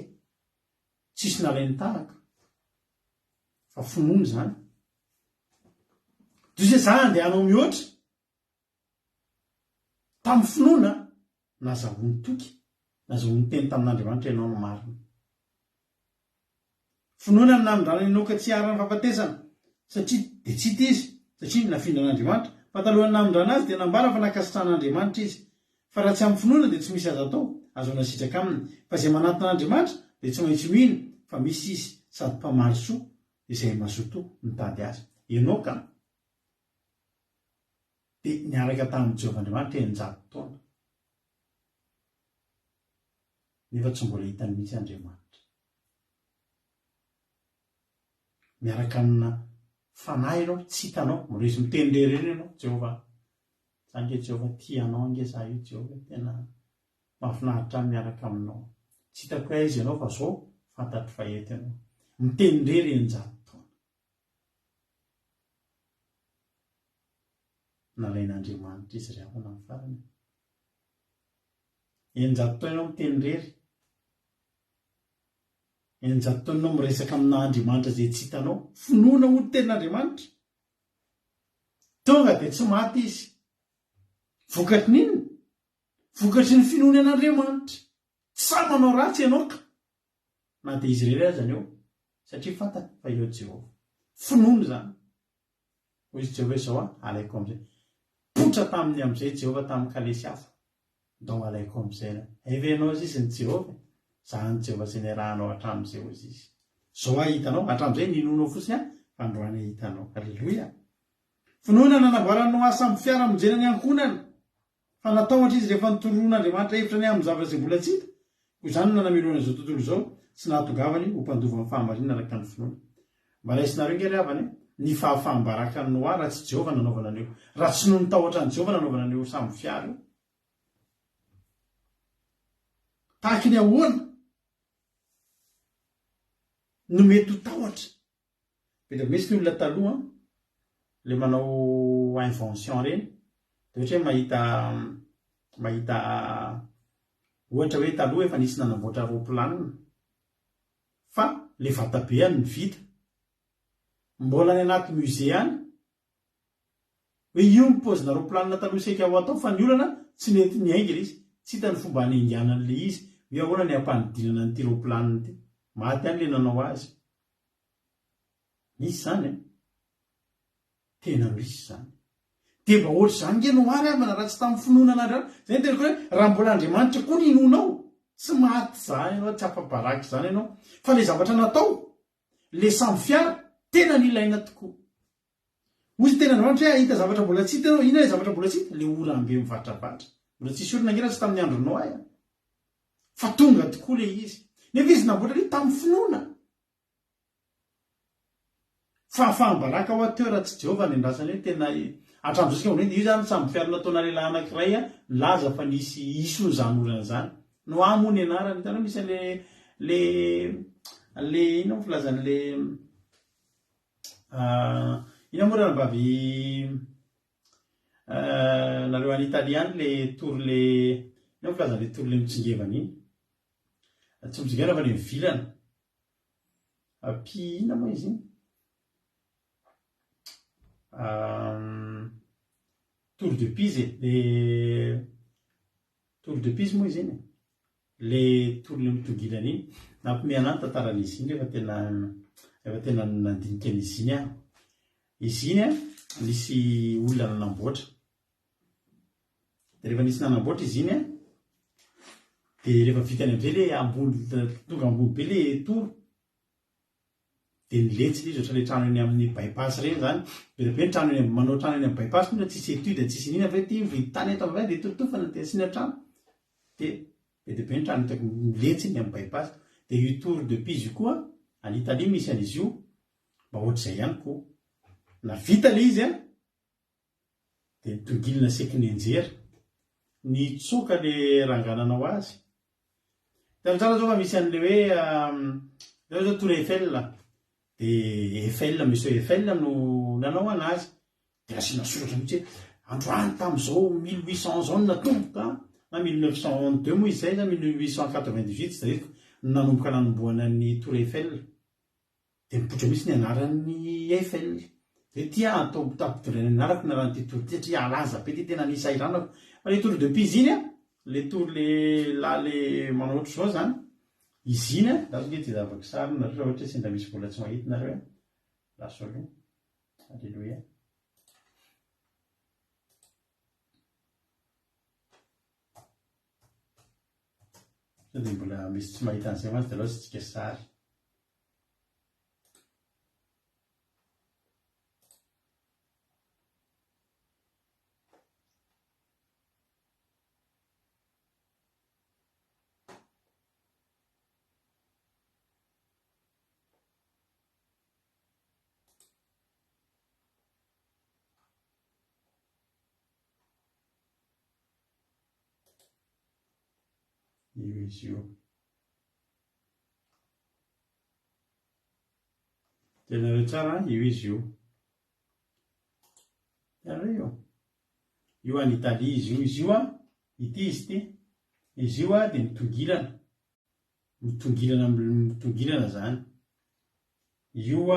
S2: tsisy nalainy tahaka fa finoana zany dose za andeha anao mihoatra tamin'ny finoana nazahoany toky nazahoany teny tamin'Andriamanitra ianao no marina finoana ny namindrana inoka tsy arany fahafatesana satria dia tsy hita izy satria nafindran'Andriamanitra fa talohany namindrana azy dia nambara fa nakasitran'Andriamanitra izy fa raha tsy amin'ny finoana dia tsy misy azo atao azo nasitraka aminy fa izay manatin'Andriamanitra dia tsy maintsy mino fa misy izy sady mpamary soa izay mazoto mitady azy Enoka dia niaraka tamin'ny Jehovahandriamanitra eninjato taona nefa tsy mbola hitany mihitsy Andriamanitra miaraka amina fanahy ianao tsy hitanao mbola izy miteny rereny ianao Jehova za nge Jehova tianao nge za io Jehova tena mahafinaritra ny miaraka aminao tsy hitako hoe izy ianao fa zao fantatry fahety ianao miteny rery eninjato taona nalain'Andriamanitra izy ryavana amin'ny farany eninjato taona ianao miteny rery eninjato taona ianao miresaka amin'Andriamanitra zay tsy hitanao finoana ho tenin'Andriamanitra tonga dia tsy maty izy vokatry n'inona vokatry ny finoana an'Andriamanitra sa manao ratsy ianao ka na dia izy rery azany eo satria fantany fa eo Jehova finoana zany hoy izy Jehova izao alaiko amin'izay potra tamin'ny amin'izay Jehova tamin'ny kalesy afo dao alaiko amin'izay evenao izy izy ny Jehova zany Jehova izay niarahanao hatramin'izay ozy izy zao hitanao hatramin'izay ninonao fotsiny androany hitanao halleloia finoana nanamboaranao asa amin'ny fiaramonjena ny ankonana fa natao ohatra izy rehefa nitoroan'Andriamanitra hevitra ny amin'ny zavatra izay mbola tsy hita Koa izany no nanamelona izao tontolo izao tsy nahatongavany ho mpandova amin'ny fahamarinana araka ny finoana. Mba raisinareo nge ry havany ny fahafahambaraka ny noa raha tsy Jehova nanaovana an'io, raha tsy noho ny tahotra ny Jehova nanaovana an'io samy fiara io. Tahaky ny ahoana no mety ho tahotra. Dia misy ny olona taloha le manao invention reny, dia ohatra hoe mahita ohatra hoe taloha efa nisy nanamboatra roaplanina fa le vatabeany ny vita mbola ny anaty musée any hoe io ny paozina roaplanina taloha seka ao atao fa ny olana tsy nety niainga izy, tsy hitany fomba hanainganan'le izy hoe ahoana ny ampanidinana nyity roaplanina ity, maty any le nanao azy. Misy zany tena misy zany. Dia mba ohatr' izany nge no ary avana raha tsy tamin'ny finoana an'Andriamanitra. Zay tenako hoe raha mbola Andriamanitra koa ny inonao, tsy maty zany ianao, tsy afa-baraka zany ianao, fa le zavatra natao le samy fiara tena nilaina tokoa. Ozy tena Andriamanitra hoe ahita zavatra mbola tsy hita ianao, inona le zavatra mbola tsy hita? Le orambe mivatravatra. Mbola tsisy olona ngira tsy tamin'ny andronao ahy fa tonga tokoa le izy. Nefa izy namboatra le tamin'ny finoana. Fahafahambaraka ho ateo raha tsy Jehova ny andrasany hoe tena hatramin'izao sika io zany samy fiara nataona lehilahy anankiray laza fa nisy isony zany olana zany. No amo ny anarany, hitanao misy le ino mo filazany le ina moa ranambavy nareo any Italia any le tour le ina mo filazany le tour le mitsingevana iny. Tsy mitsingevana fa le mivilana. Ina moa izy iny? Tour de Pise, Tour de Pise moa izy iny, le tour le mitongilana iny, nampomena any tantaran'izy iny rehefa tena nandinika an'izy iny aho. Izy iny nisy olona nanamboatra, dia rehefa nisy nanamboatra izy iny dia rehefa vitany amin'izay le ambony tonga ambony be le tour dia niletsy le izy ohatrany le trano eny amin'ny bypass reny zany. Be ny trano eny manao trano eny amin'ny bypass moa tsisy étude tsisy nina fa ty vidy tany eto amin'izay dia totofana dia asiana trano. Dia be dia be ny trano hitako niletsy eny amin'ny bypass. Dia io Tour de Pise io koa any Italia misy an'izy io mba ohatr'izay ihany koa. Na vita le izy dia nitongilina seky ny enjera, nitsoka le rangananao azy. Hitanao tsara zao fa misy an'le hoe Tour Eiffel. Dia Eiffel, monsieur Eiffel no nanao anazy. Dia asiana soratra mihitsy hoe androany tamin'izao 1800 zao no natomboka na 1902 moa izay na 1898 zay nanomboka nanomboana ny Tour Eiffel. Dia mipoitra mihitsy ny anaran'ny Eiffel. Dia tia atao tampidorana anarako na raha nyity tour ty satria alaza be ty tena nisy airanako. Fa le Tour de Pise iny le tour le lahy le manao ohatr'izao zany. Izy iny lazo nge ty zavako sary nareo raha ohatra sendra misy vola tsy mahita nareo laso aloha. Alleluia. Sao dia mbola misy tsy mahita an'izay mantsy dia aloha tsika sary. Io izy io. Tenareo tsara io izy io. Tenareo io. Io any Italia izy io. Izy io ity izy ity. Izy io dia mitongilana. Mitongilana zany. Io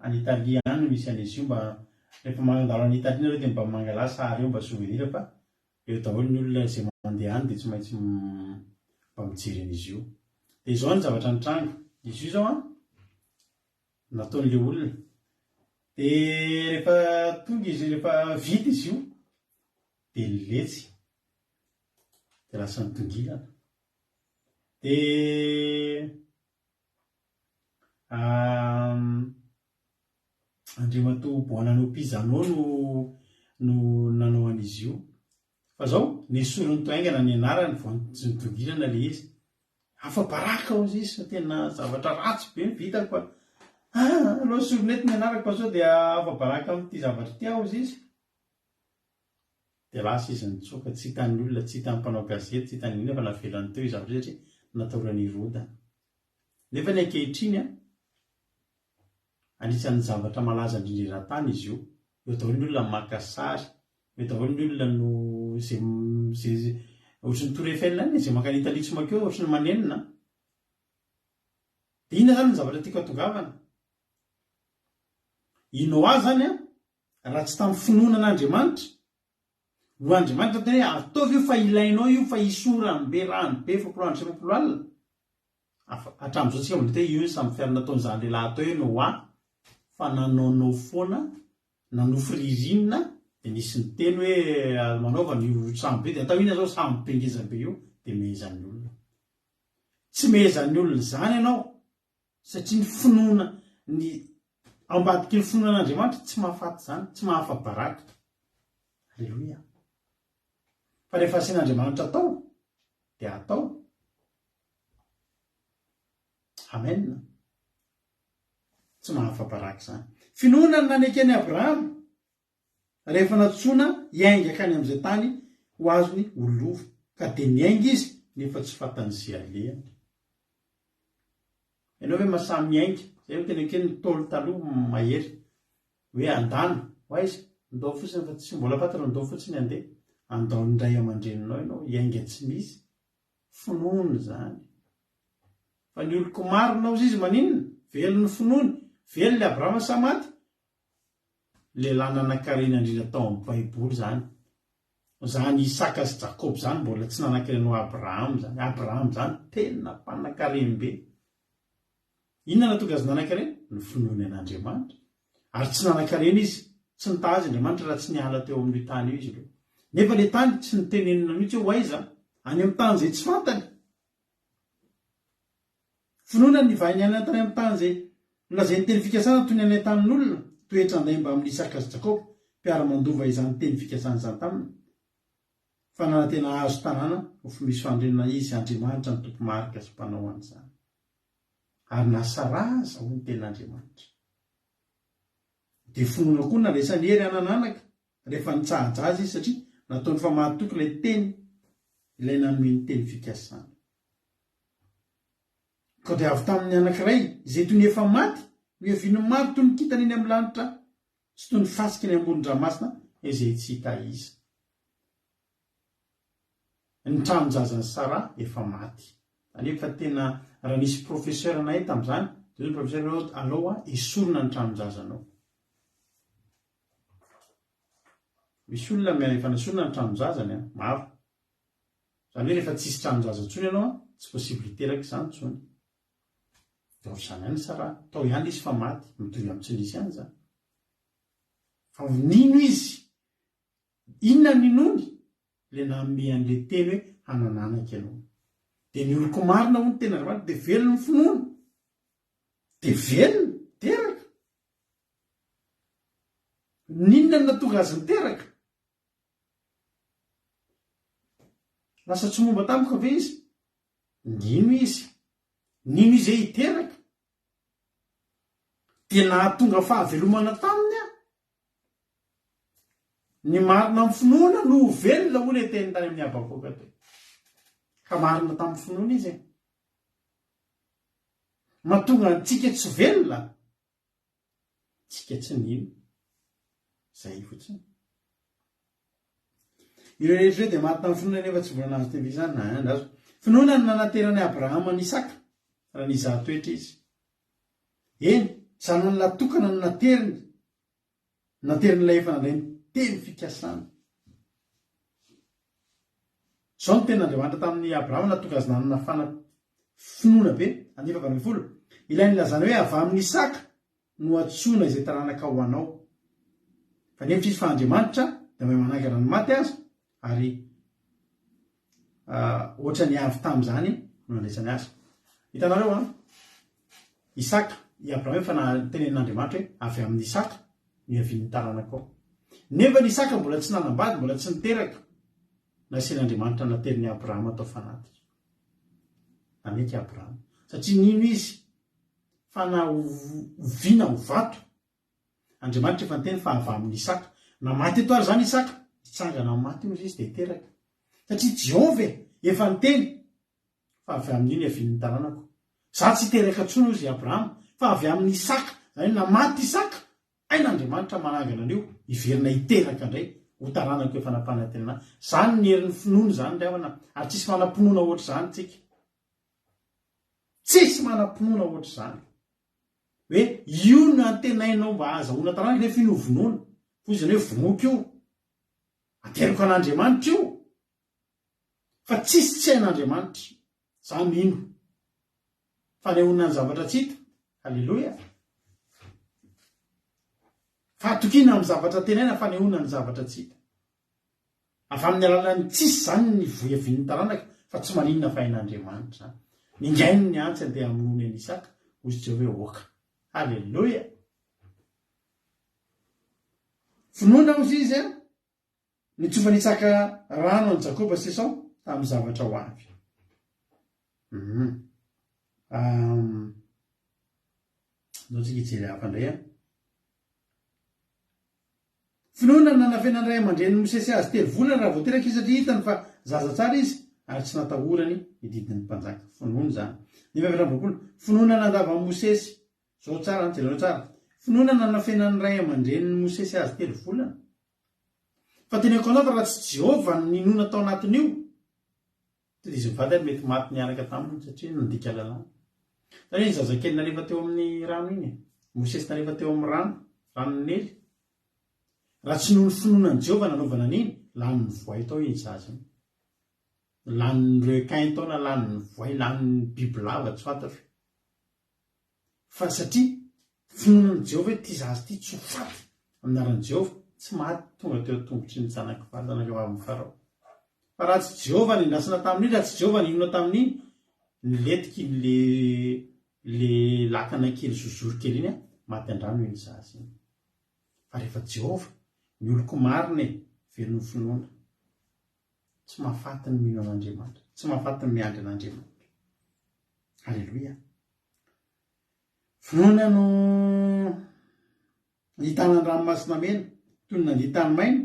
S2: any Italia any misy an'izy io mba rehefa mandalo any Italia nareo dia mba mangala sary eo mba souvenir fa eo daholo ny olona izay mandeha any dia tsy maintsy mba mijery an'izy io. Dia izao ny zavatra nitranga. Izy io zao nataon'ilay olona. Dia rehefa tonga izy, rehefa vita izy io dia niletsy. Dia lasa nitongilana. Dia Andriamatoa Boananao Pizanao no nanao an'izy io. Fa zao nesorony toaingana ny anarany vao nitongilana le izy. afa-baraka ao izy izy fa tena zavatra ratsy be ny vitako aloha solonety mianarako fa sao dia afa-baraka amin'ity zavatra ty aho izy izy dia lasa izy nitsoka tsy hitan'ny olona, tsy hitan'ny mpanao gazety, tsy hitan'ny olona fa navelany teo izy zavatra satria natahorany rodana. Nefa ny ankehitriny anisan'ny zavatra malaza indrindra eran-tany izy io. Eo daholo ny olona maka sary, eo daholo ny olona no zay ohatry ny Tour Eiffel any izay maka n'italitsy makeo ohatry ny manenina. Dia inona zany ny zavatra tiako hatongavana? Ino azy zany raha tsy tamin'ny finoanan'Andriamanitra no Andriamanitra tena hoe ataovy io fa ilainao io fa isorany be rano be fapoloana sy fapoloalina. Hatramin'izao tsika mbola te io ny samy fiara nataon'izany lehilahy atao hoe Noa fa nanaonao foana nanofy ririnina dia nisy ny teny hoe manaova ny samby be dia atao inona zao samby be ngezabe io dia mehezan'ny olona. Tsy mehezan'ny olona zany ianao satria ny finoana ny ambadiky ny finoanan'Andriamanitra tsy mahafaty zany, tsy mahafa-baraka. Alleluia. Fa rehefa asian'Andriamanitra atao dia atao. Amen. Tsy mahafa-baraka zany. Finoana ny nanekeny Abrahama rehefa natsoina hiainga kany amin'izay tany ho azony olova ka dia niainga izy nefa tsy fantan'izay alehany. Ianao hoe masamy miainga zay no tena ekeny ny tolo taloha mahery hoe andana ho aiza ndao fotsiny fa tsy mbola fantatra ndao fotsiny andeha andao ndray aman-dreninao ianao hiainga tsy misy finoana zany. Fa ny oloko marinao izy maninona velon'ny finoany velony Abrahama sa maty lehilahy nanan-karena indrindra tao amin'ny Baiboly zany zany Isaka sy Jakob zany mbola tsy nanan-karenao Abrahama zany. Abrahama zany tena mpanan-karena be. Inona natonga azy nanan-karena? Ny finoany an'Andriamanitra. Ary tsy nanan-karena izy tsy nitazy Andriamanitra raha tsy niala teo amin'ny tany io izy ireo. Nefa le tany tsy nitenenina mihitsy hoe aiza any amin'ny tany izay tsy fantany. Finoana ny vainy any tany amin'ny tany izay lazay ny teny fikasana toy ny any tamin'olona toetra anday mba amin'ny Isaka sy Jakob mpiara-mandova izany teny fikasana izany taminy. Fa nanantena azo tanàna ho misy fandrenana izy Andriamanitra ny tompo marika sy mpanao an'izany. Ary nasaraza ho ny ten'Andriamanitra. Dia finoana koa naraisany hery anananaka rehefa nitsahaja azy izy satria nataony fa mahatoky ilay teny ilay nanome ny teny fikasana. Ka dia avy tamin'ny anankiray izay toy ny efa maty ny eviany maro toy ny kitana eny amin'ny lanitra sy toy ny fasika eny ambonin-dranomasina izay tsy hita izy. Ny tranon-jazan'ny Sara efa maty. Anefa tena raha nisy profesera nahay tamin'izany dia ny profesera aloha esorina ny tranon-jazanao. Misy olona efa nasorina ny tranon-jazany maro. Zany hoe rehefa tsisy tranon-jaza intsony ianao tsy possibilité raiky izany intsony. Dia ohatr'izany ihany Sara tao ihany izy fa maty mitovy amin'ny tsy nisy ihany zany. Fa nino izy? Inona ninony? Le nanome an'ilay teny hoe hanananaka ianao. Dia ny oloko marina hoy ny tena Andriamanitra dia velona ny finoana. Dia velona teraka. Ninona no natonga azy niteraka? Lasa tsy momba tampoka ve izy? Nino izy? Nino izy hiteraka? Dia nahatonga fahavelomana taminy aho. Ny marina amin'ny finoana no velona hoy ilay teny tany amin'ny Habakoka teo. Ka marina tamin'ny finoana izy. Mahatonga antsika tsy velona. Tsika tsy nino. Zay fotsiny. Ireo rehetra dia maty tamin'ny finoana nefa tsy volana azy tevizana. Finoana no nanaterany Abrahama ny Isaka raha ny izaha toetra izy. Eny, zanany natokana no nateriny. Naterin'ilay efa nandray ny teny fikasana. Izao no tena Andriamanitra tamin'ny Abrahama natonga azy nanana finoana be. Andifa 20. Ilainy lazana hoe avy amin'ny Isaka no atsoina izay taranaka ho anao. Fa nefitra izy fa Andriamanitra dia mahay manangana ny maty azy ary ohatra ny avy tamin'izany no nandraisany azy. Hitanareo Isaka, i Abrahama efa tenen'Andriamanitra hoe avy amin'ny Isaka no iavian'ny taranaka ao. Nefa ny Isaka mbola tsy nanambady, mbola tsy niteraka. Nasian'Andriamanitra nateriny Abrahama tao fanaty. nameky Abrahama satria nino izy fa na oviana ho vato Andriamanitra efa nyteny fa avy amin'ny Isaka na maty eto ary zany Isaka hitsangana amin'ny maty moa izy dia teraka satria Jehova efa nyteny fa avy amin'iny avian'ny taranako za tsy teraka ntsony izy Abrahama fa avy amin'ny Isaka zany na maty Isaka ain'Andriamanitra manangana an'io hiverina hiteraka indray ho taranako efa nampanantenana zany ny herin'ny finoana zany ravana ary tsisy manam-pinoana ohatr' zany tsika tsisy manam-pinoana ohatr' zany hoe io no antenainao mba azahoana tarana le finovonoana fo izy ny hoe vonoako io ateriko an'Andriamanitra io fa tsisy tsy hain'Andriamanitra za mino fanehoana ny zavatra tsy hita halleloia fatokina amin'ny zavatra tenaina fanehoana ny zavatra tsy hita avy amin'ny alalan'ny tsisy zany ny voiavin'ny taranaka fa tsy maninona fa hain'Andriamanitra zany ningainy ny antsy andeha amin'ony any Isaka hozy Jehova hoe oka halleloia finoana ozy izy nitsova ny Isaka rano any Jakoba sy Esau tamin'ny zavatra ho avy no tsika hijery hafa indray finoana nanafenany ray aman-dreniny Mosesy azy telo volana raha voateraka izy satria hitany fa zaza tsara izy ary tsy natahorany hididiny mpanjaka finoana zany finoana nandava Mosesy zao tsara jereo tsara finoana nanafenany ray aman-dreniny Mosesy azy telo volana fa teneko anao fa raha tsy Jehova ninona tao anatin'io dia izy mivady mety maty niaraka taminy satria nandika lalàna tany zazakely narefa teo amin'ny rano iny Mosesy narefa teo amin'ny ranon'ely raha tsy noho ny finoanan'i Jehova nanaovana an'iny laniny voay tao iny zaza laniny requin tao na laniny voay laniny bibilava tsy fantatro fa satria finoanan'i Jehova hoe ty zaza ty tsy ho faty aminaran'i Jehova tsy maty tonga teo tongotry ny zanaka vavy Farao fa raha tsy Jehova nindrasana tamin'iny raha tsy Jehova ninona tamin'iny niletiky le lakana kely zozoro kely iny maty andrano iny zaza iny fa rehefa Jehova ny oloko marina veriny finoana tsy mahafaty ny mino an'Andriamanitra tsy mahafaty ny miandry an'Andriamanitra halleloia finoana no hitana ny ranomasina mena toy ny nandiha tany maina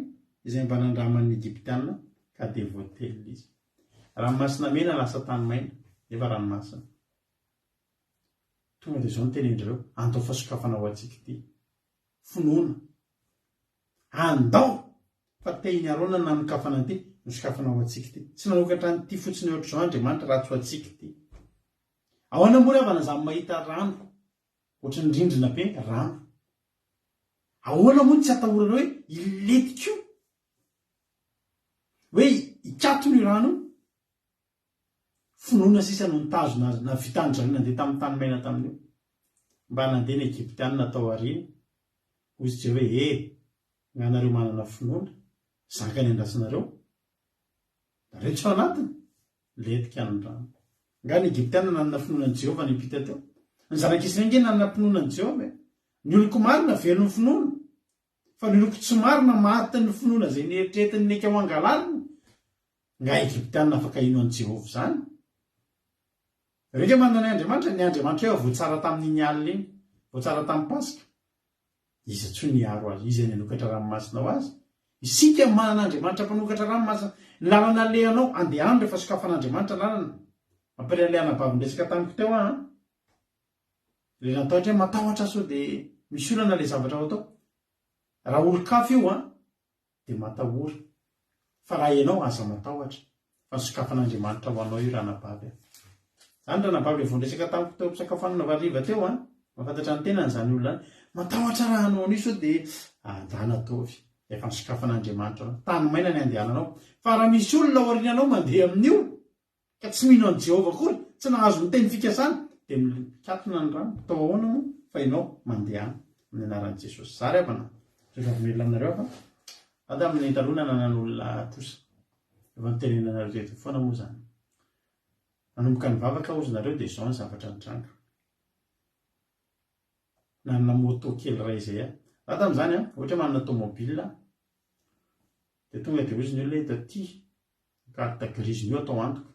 S2: izay mba nandraman'ny Egyptianina ka dia voately izy ranomasina mena lasa tany maina nefa ranomasina tonga dia zao ny tenen'ireo andao fasokafana ho antsika ity finoana andao fa te-iny arona nanokafana an'ity nosokafana ho antsika ity tsy nanokatra nyity fotsiny ohatr' izao Andriamanitra raha tsy ho antsika ity ahoana moa ravana zany mahita rano ohatry ny rindrina be rano ahoana moa tsy atahorana hoe iletik'io hoe ikatony io rano finoana sisa no nitazo na vitandriny nandeha tamin'ny tany maina tamin'io mba nandeha ny Egyptianina natao ariny hozy Jehova hoe nganareo manana finoana zaka ny andrasinareo nareo tsy ao anatiny letika ny rano nga ny Egyptianina nanana finoanan'i Jehova ny mpita teo ny zanak'Israely nge nanana finoanan'i Jehova ny oloko marina velony finoana fa ny oloko tsy marina maty ny finoana zay nieritreretiny neka ho angalariny nga Egyptianina afaka ino an'i Jehova zany reka manana ny Andriamanitra hoe voatsara tamin'iny alina iny voatsara tamin'ny Pasika izy tsy ny aro azy izy ny anokatra ranomasina ho azy isika manana Andriamanitra mpanokatra ranomasina ny lalana lehanao andehany rehefa sokafan'Andriamanitra lalana mampirany le anabavindresaka tamiko teo le nataotra hoe matahotra sao dia misy olana le zavatra ho atao raha olo-kafa io dia matahora fa raha ianao aza matahotra fa ny sokafan'Andriamanitra ho anao io ranabavy zany ranabavy vondresaka tamiko teo pisakafanana variva teo mahafantatra ny tenany zany olona any matahotra raha anao an'io sao dia andana ataovy efa ny sokafan'Andriamanitra tany maina ny andehananao fa raha misy olona orinanao mandeha amin'io ka tsy mino an'i Jehova akory tsy nahazo ny teny fikasana dia mikatona ny rano tao ahoana moa fa ianao mandeha amin'ny anaran'i Jesosy zary avana rehefa vomelona aminareo fa ada amin'ny taloana nanan'olona kosa efa nitenenanareo teto foana moa zany nanomboka nivavaka ozy nareo dia izao ny zavatra nitranga nanana moto kely ray izay raha tamin'izany ohatra manana tomobile dia tonga dia ozy ny olona hita ty carte grise io atao antoka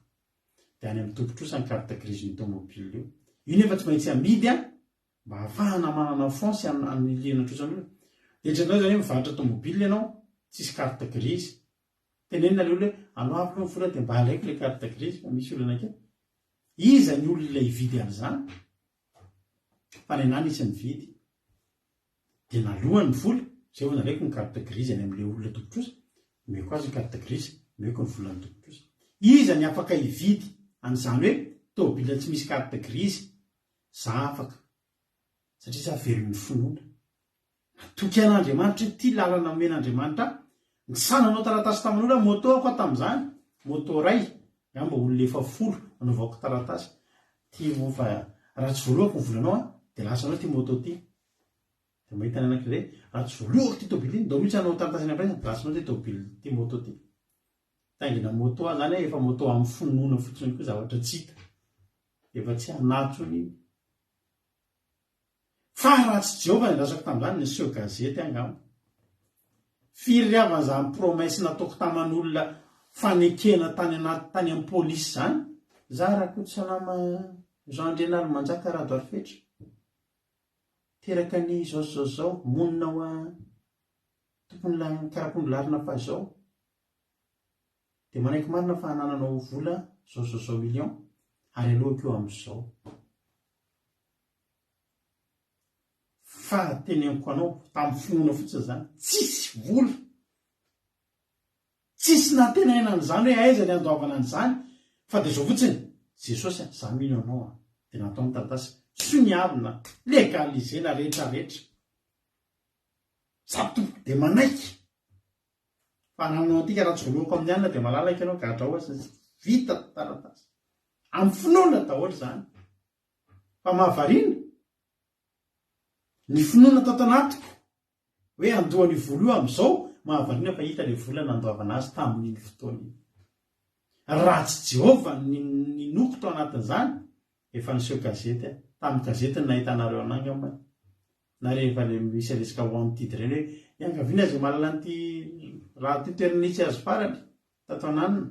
S2: dia any amin'ny tompotrosa ny carte grise ny tomobile io. Io nefa tsy maintsy amidy a mba hahafahana manana fonce amin'ny liana trosan'olona. Dia hitranao zany hoe mivarotra tomobile ianao tsisy carte grise, tenenina le olona hoe anao avy aloha vola dia mba alaiko le carte grise, fa misy olona anakeo. Iza ny olona hividy an'izany? Fa ny anany isy mividy dia nalohany ny vola zay vao nalaiko ny carte grise any amin'ilay olona tompotrosa, meko azy ny carte grise, meko ny volan'ny tompotrosa. Iza ny afaka hividy an'izany hoe tomobile tsy misy carte grise? Za afaka, satria za velon'ny finoana. Natoky an'Andriamanitra hoe ty lalana men'Andriamanitra. Ny sananao taratasy tamin'olona moto ako tamin'izany, moto ray, mba olona 40 anaovako taratasy. Ty mo fa raha tsy voalohako ny volanao dia lasa anao ty moto ty. Dia mahita ny anak'izay, raha tsy voalohako ty tobile iny, dao mihitsy anao taratasy eny am-presa, lasa anao ty tobile ty moto ty. Taingina moto zany efa moto amin'ny finoana fotsiny koa zavatra tsy hita. Efa tsy hanatrony. Fa raha tsy Jehova ny lasako tamin'izany ny seho gazety angamba. Firy riavan'izany promesse nataoko taman'olona fanekena tany amin'ny polisy zany. Za rakoto salama Jean Renal Manjaka Rado Arifetra. Teraka ny zao monina ho tompony karakondro larina fa zao. Dia manaiky marina fa hanananao vola zao million ary alohako eo amin'izao. Fa teneniko anao tamin'ny finoana fotsiny zany, tsisy vola, tsisy natenena an'izany hoe aiza ny andoavana an'izany, fa dia zao fotsiny Jesosy za mino anao dia natao ny taratasy soniavina legalizena rehetrarehetra. Za tompoko dia manaiky fa nanao antika raha tsy voalohako amin'ny alina dia malalaka ianao ka hatraoa vita taratasy amin'ny finoana daholo zany. Fa mahavariana ny finoana tao tanatiko hoe andohan'ny vola io amin'izao, mahavariana fa hita ilay vola nandoavana azy tamin'iny fotoana. Raha tsy Jehova ny noko tao anatin'izany, efa niseho gazety tamin'ny gazety ny nahitanareo ananga ambany. Na rehefa le misy resaka ho amin'ny tidy ireny hoe iangaviana zay mahalala an'ity raha ty toerana itsy azo farany tato ananina,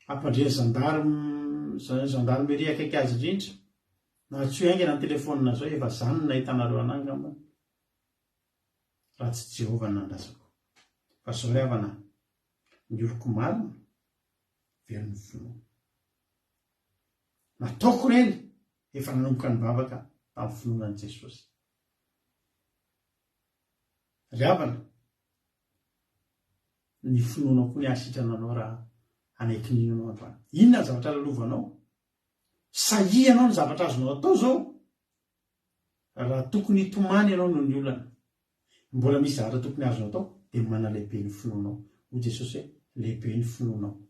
S2: ampandreny gendarmerie akaiky azy indrindra, na tsy ho aingana ny telefonina zao, efa zany ny nahitanareo ananga ambany. Raha tsy Jehova ny nandrasako. Fa zao ry havana, ny oloko marina velon'ny finoana. Nataoko reny efa nanomboka ny bavaka tamin'ny finoanan'i Jesosy. Ry havana, ny finoana koa ny asitrana anao raha anaiky ninanao androany. Inona ny zavatra lalovanao? Sahianao ny zavatra azonao atao zao. Raha tokony hitomany ianao noho ny olana, mbola misy zavatra tokony azonao atao, dia mana lehibe ny finoanao. Hoy Jesosy hoe lehibe ny finoanao.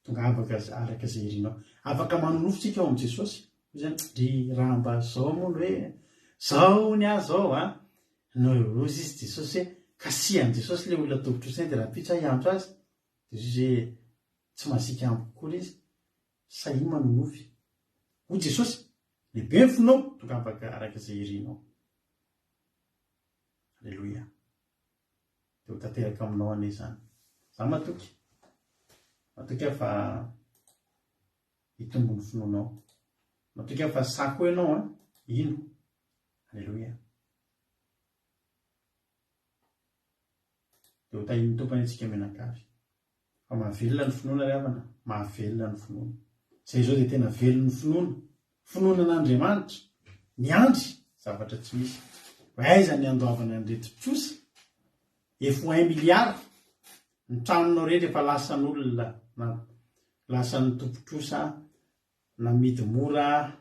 S2: Tonga araka izay irinao. Afaka manonofotsika ao amin'i Jesosy. Ry raha mba zao moa hoe zao ny azao no ozy izy Jesosy hoe kasihan'i Jesosy ilay olona tovitra dia raha pitra hiantso azy. Dia izy hoe tsy masika ampokory izy. Sahi manonofy. Hoy Jesosy lehibe ny finoanao, tonga araka izay irinao. Alleluia. Dia ho tanteraka aminao ane zany. Za matoky fa hitombony finoanao. Matoky fa sako ianao ino. Alleluia. Dia ho tahiny tompany antsika menakavy. Fa mahavelona ny finoana ry havana, mahavelona ny finoana. Zay zao dia tena velon'ny finoana. Finoanan'Andriamanitra, ny andry, zavatra tsy misy. Aiza ny andoavana an'ireto trosa? Efo 1 milliard. Ny tranonao rehetra efa lasan'olona, lasan'ny tompotrosa, na midy mora,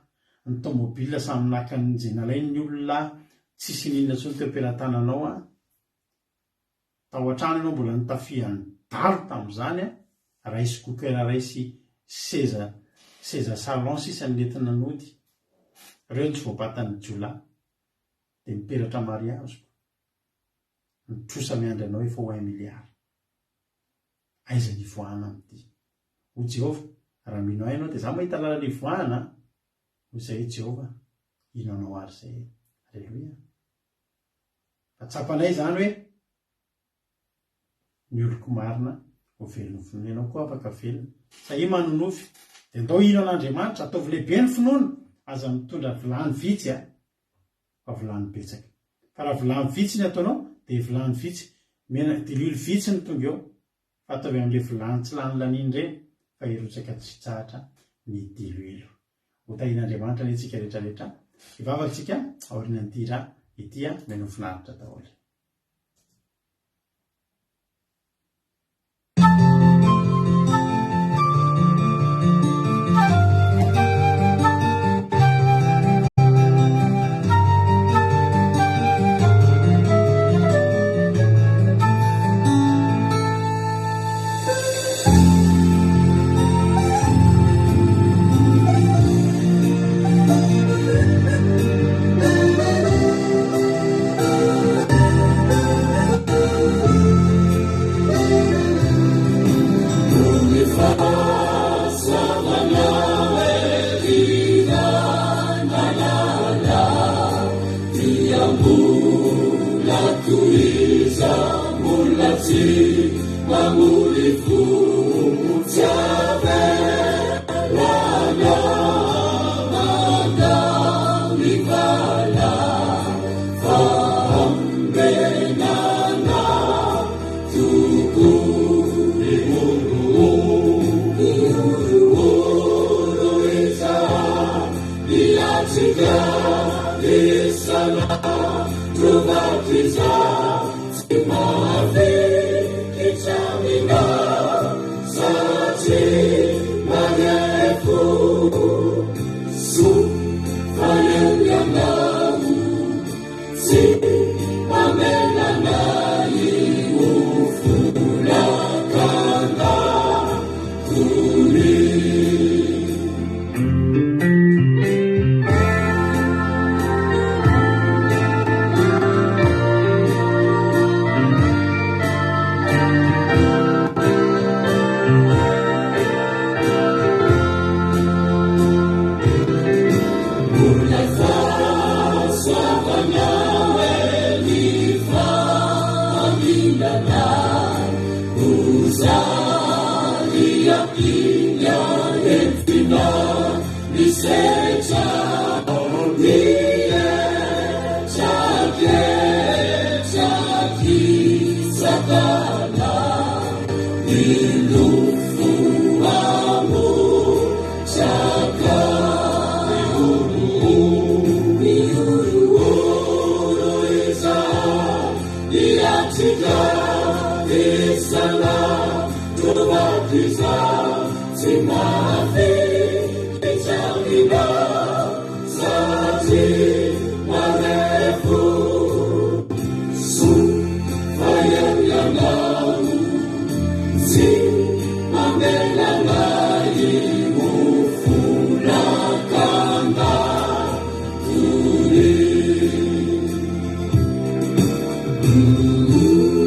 S2: ny tomobile samy naka an'izay nalainy olona, tsisy ninona tsony teo am-pelantananao tao an-trano ianao mbola nitafihan'ny dalo tamin'izany raisy kokera, raisy seza salon sisa ny nentina nody. Ireo tsy voabatan'ny jola dia miperatra mariazy. Ny trosa miandry anao efa 1 milliard. Aiza ny voahana amin'ity? Ho Jehova, raha mino ahy ianao dia za mahita lalana ivoahana. Ho izay Jehova, ino anao ary izay. Alleluia. Fa tsapanay zany hoe ny oloko marina ho velon'ny finoana. Ianao koa afaka velona. Sahi manonofy dia ndao ino an'Andriamanitra ataovy lehibe ny finoana aza mitondra vilany vitsy fa vilany betsaka. Fa raha vilany vitsy ny ataonao dia vilany vitsy dililo vitsy ny tonga eo fa ataovy amin'ilay vilany tsy lany laniny ireny fa hirotsaka tsy tsahatra ny diloilo. Hotahin'Andriamanitra ny antsika rehetrarehetra ivavatsika aorian'ny tira ity meno finaritra daholo.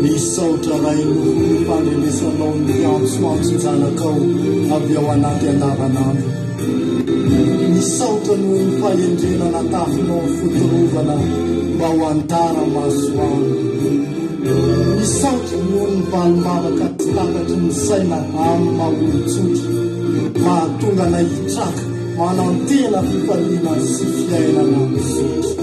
S5: Misaotra raino ny fandrenesanao ny antsoantsinjanakao avy ao anaty andavanandro. Misaotra noho ny fahendrena natafinao ny fotorovana mba ho antara masoany. Misaotra noho ny valomavaka tsy takatry ny saina amin'ny maha-olon-tsotra, mahatonga na hitraka manantena fifaliana sy fiainana misotra.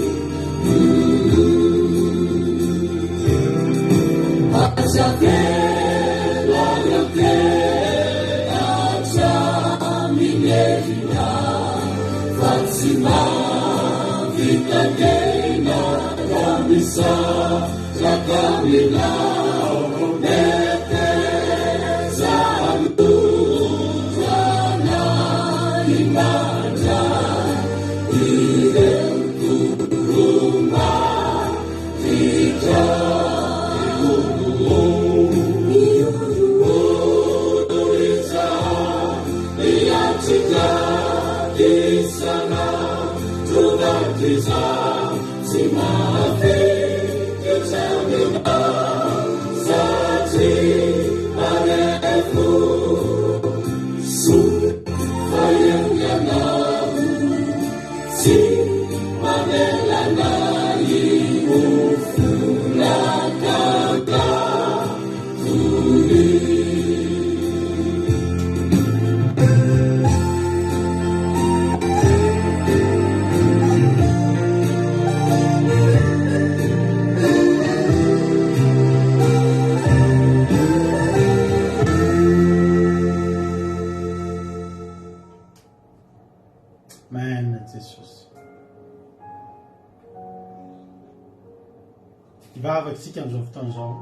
S2: isika amin'izao fotoana izao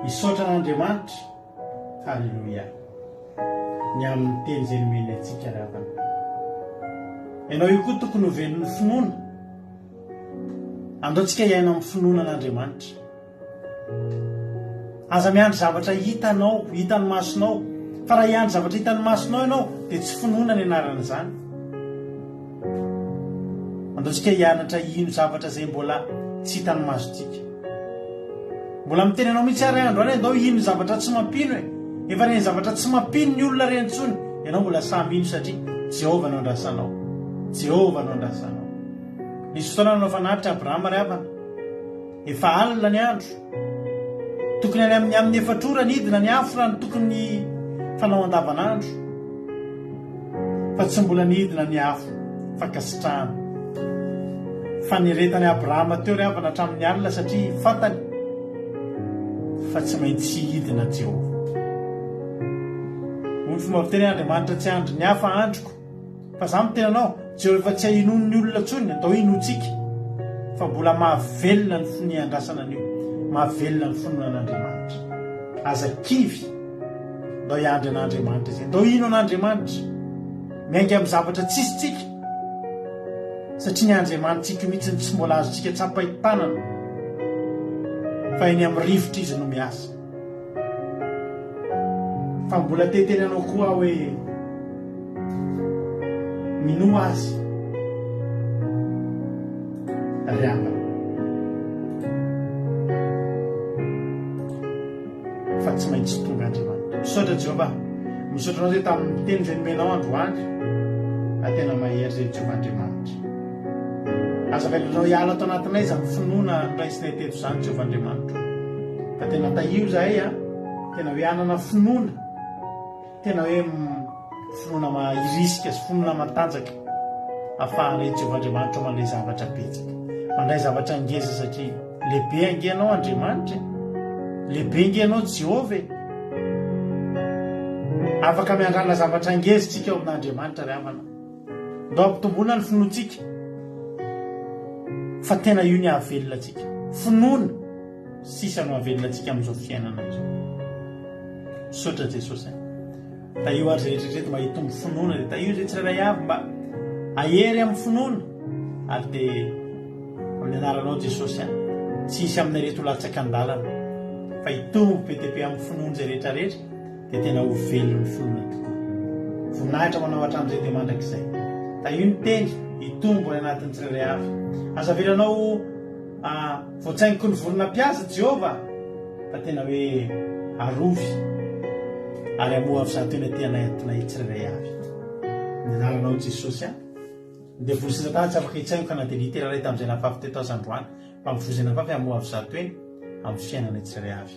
S2: hisaotra an'Andriamanitra. Halleloia. Ny amin'ny teny izay nomeny antsika ravana. Ianao io koa tokony ho velon'ny finoana. Andaontsika iaina amin'ny finoana an'Andriamanitra. Aza miandry zavatra hitanao, hitan'ny masonao. Fa raha hiandry zavatra hitan'ny masonao ianao dia tsy finoana ny anaran'izany. Andaontsika hianatra ino zavatra izay mbola tsy hitan'ny masontsika. Mbola miteny anao mihitsy ary andro any andao ino zavatra tsy mampino e. Efa reny zavatra tsy mampino ny olona reny intsony. Ianao mbola samy ino satria Jehovah no andrasanao. Jehovah no andrasanao. Nisy fotoana nanao fanahitra Abrahama ry havana. Efa alina ny andro. Tokony any amin'ny efatrora ny idina ny afo raha ny tokony fanao andavanandro. Fa tsy mbola ny idina ny afo fankasitrahana. Faneretany Abrahama teo ry havana hatramin'ny alina satria fantany fa tsy maintsy hidina Jehovah. Ny fomba fiteny Andriamanitra tsy andro ny hafa androko. Fa za miteny anao, Jehovah tsy hahinony ny olona ntsony, atao hinotsika. Fa mbola mahavelona ny andrasana an'io. Mahavelona ny finoana an'Andriamanitra. Aza kivy ndao hiandry an'Andriamanitra izay. Ndao hino an'Andriamanitra. Miainga amin'ny zavatra tsisitsika. Satria ny Andriamanitsika mihitsy tsy mbola azotsika tsapahi-tanana. Fa eny amin'ny rivotra izy no miasa. Fa mbola teteny anao koa hoe mino azy ry havana. Fa tsy maintsy tonga Andriamanitra. Misaotra Jehovah. Misaotra anao zay tamin'ny teny izay nomenao androany. Tena mahery zay Jehovah Andriamanitra. Aza velanao hiala ato anatinay izany finoana raisinay teto izany Jehovah Andriamanitra. Fa tena tahio zahay tena hoe anana finoana. Tena hoe finoana mahirisika sy finoana matanjaka. Ahafahanay Jehovah Andriamanitra mandray zavatra betsaka. Mandray zavatra ngeza satria lehibe angenao Andriamanitra. Lehibe angenao Jehovah. Afaka miandrana zavatra ngezitsika ao amin'Andriamanitra ry havana. Ndao ampitomboana ny finoantsika. Fa tena io ny hahavelona antsika. Finoana sisa no hahavelona antsika amin'izao fiainana izao. Misaotra Jesosy. Tahio ary zay rehetrarehetra mba hitombo finoana dia tahio zay tsirairay avy mba ahery amin'ny finoana. Ary dia amin'ny anaranao Jesosy tsy hisy aminay reto latsaka an-dalana. Fa hitombo be dia be amin'ny finoana zay rehetrarehetra dia tena ho velon'ny finoana tokoa. Voninahitra manao hatramin'izay dia mandrakizay. Tahio ny teny hitombo any anatin'ny tsirairay avy. Aza velanao voatsaingiko ny volonam-piasa Jehovah. Fa tena hoe arovy. Ary amoha avy za tena tianay atinay tsirairay avy. Ny anaranao Jesosy dia voly sy satana tsy afaka hitsaingo ka na dia litera ray tamin'izay nafafy teto azy androany. Fa mivozana nafafy amoha avy za toeny amin'ny fiainanay tsirairay avy.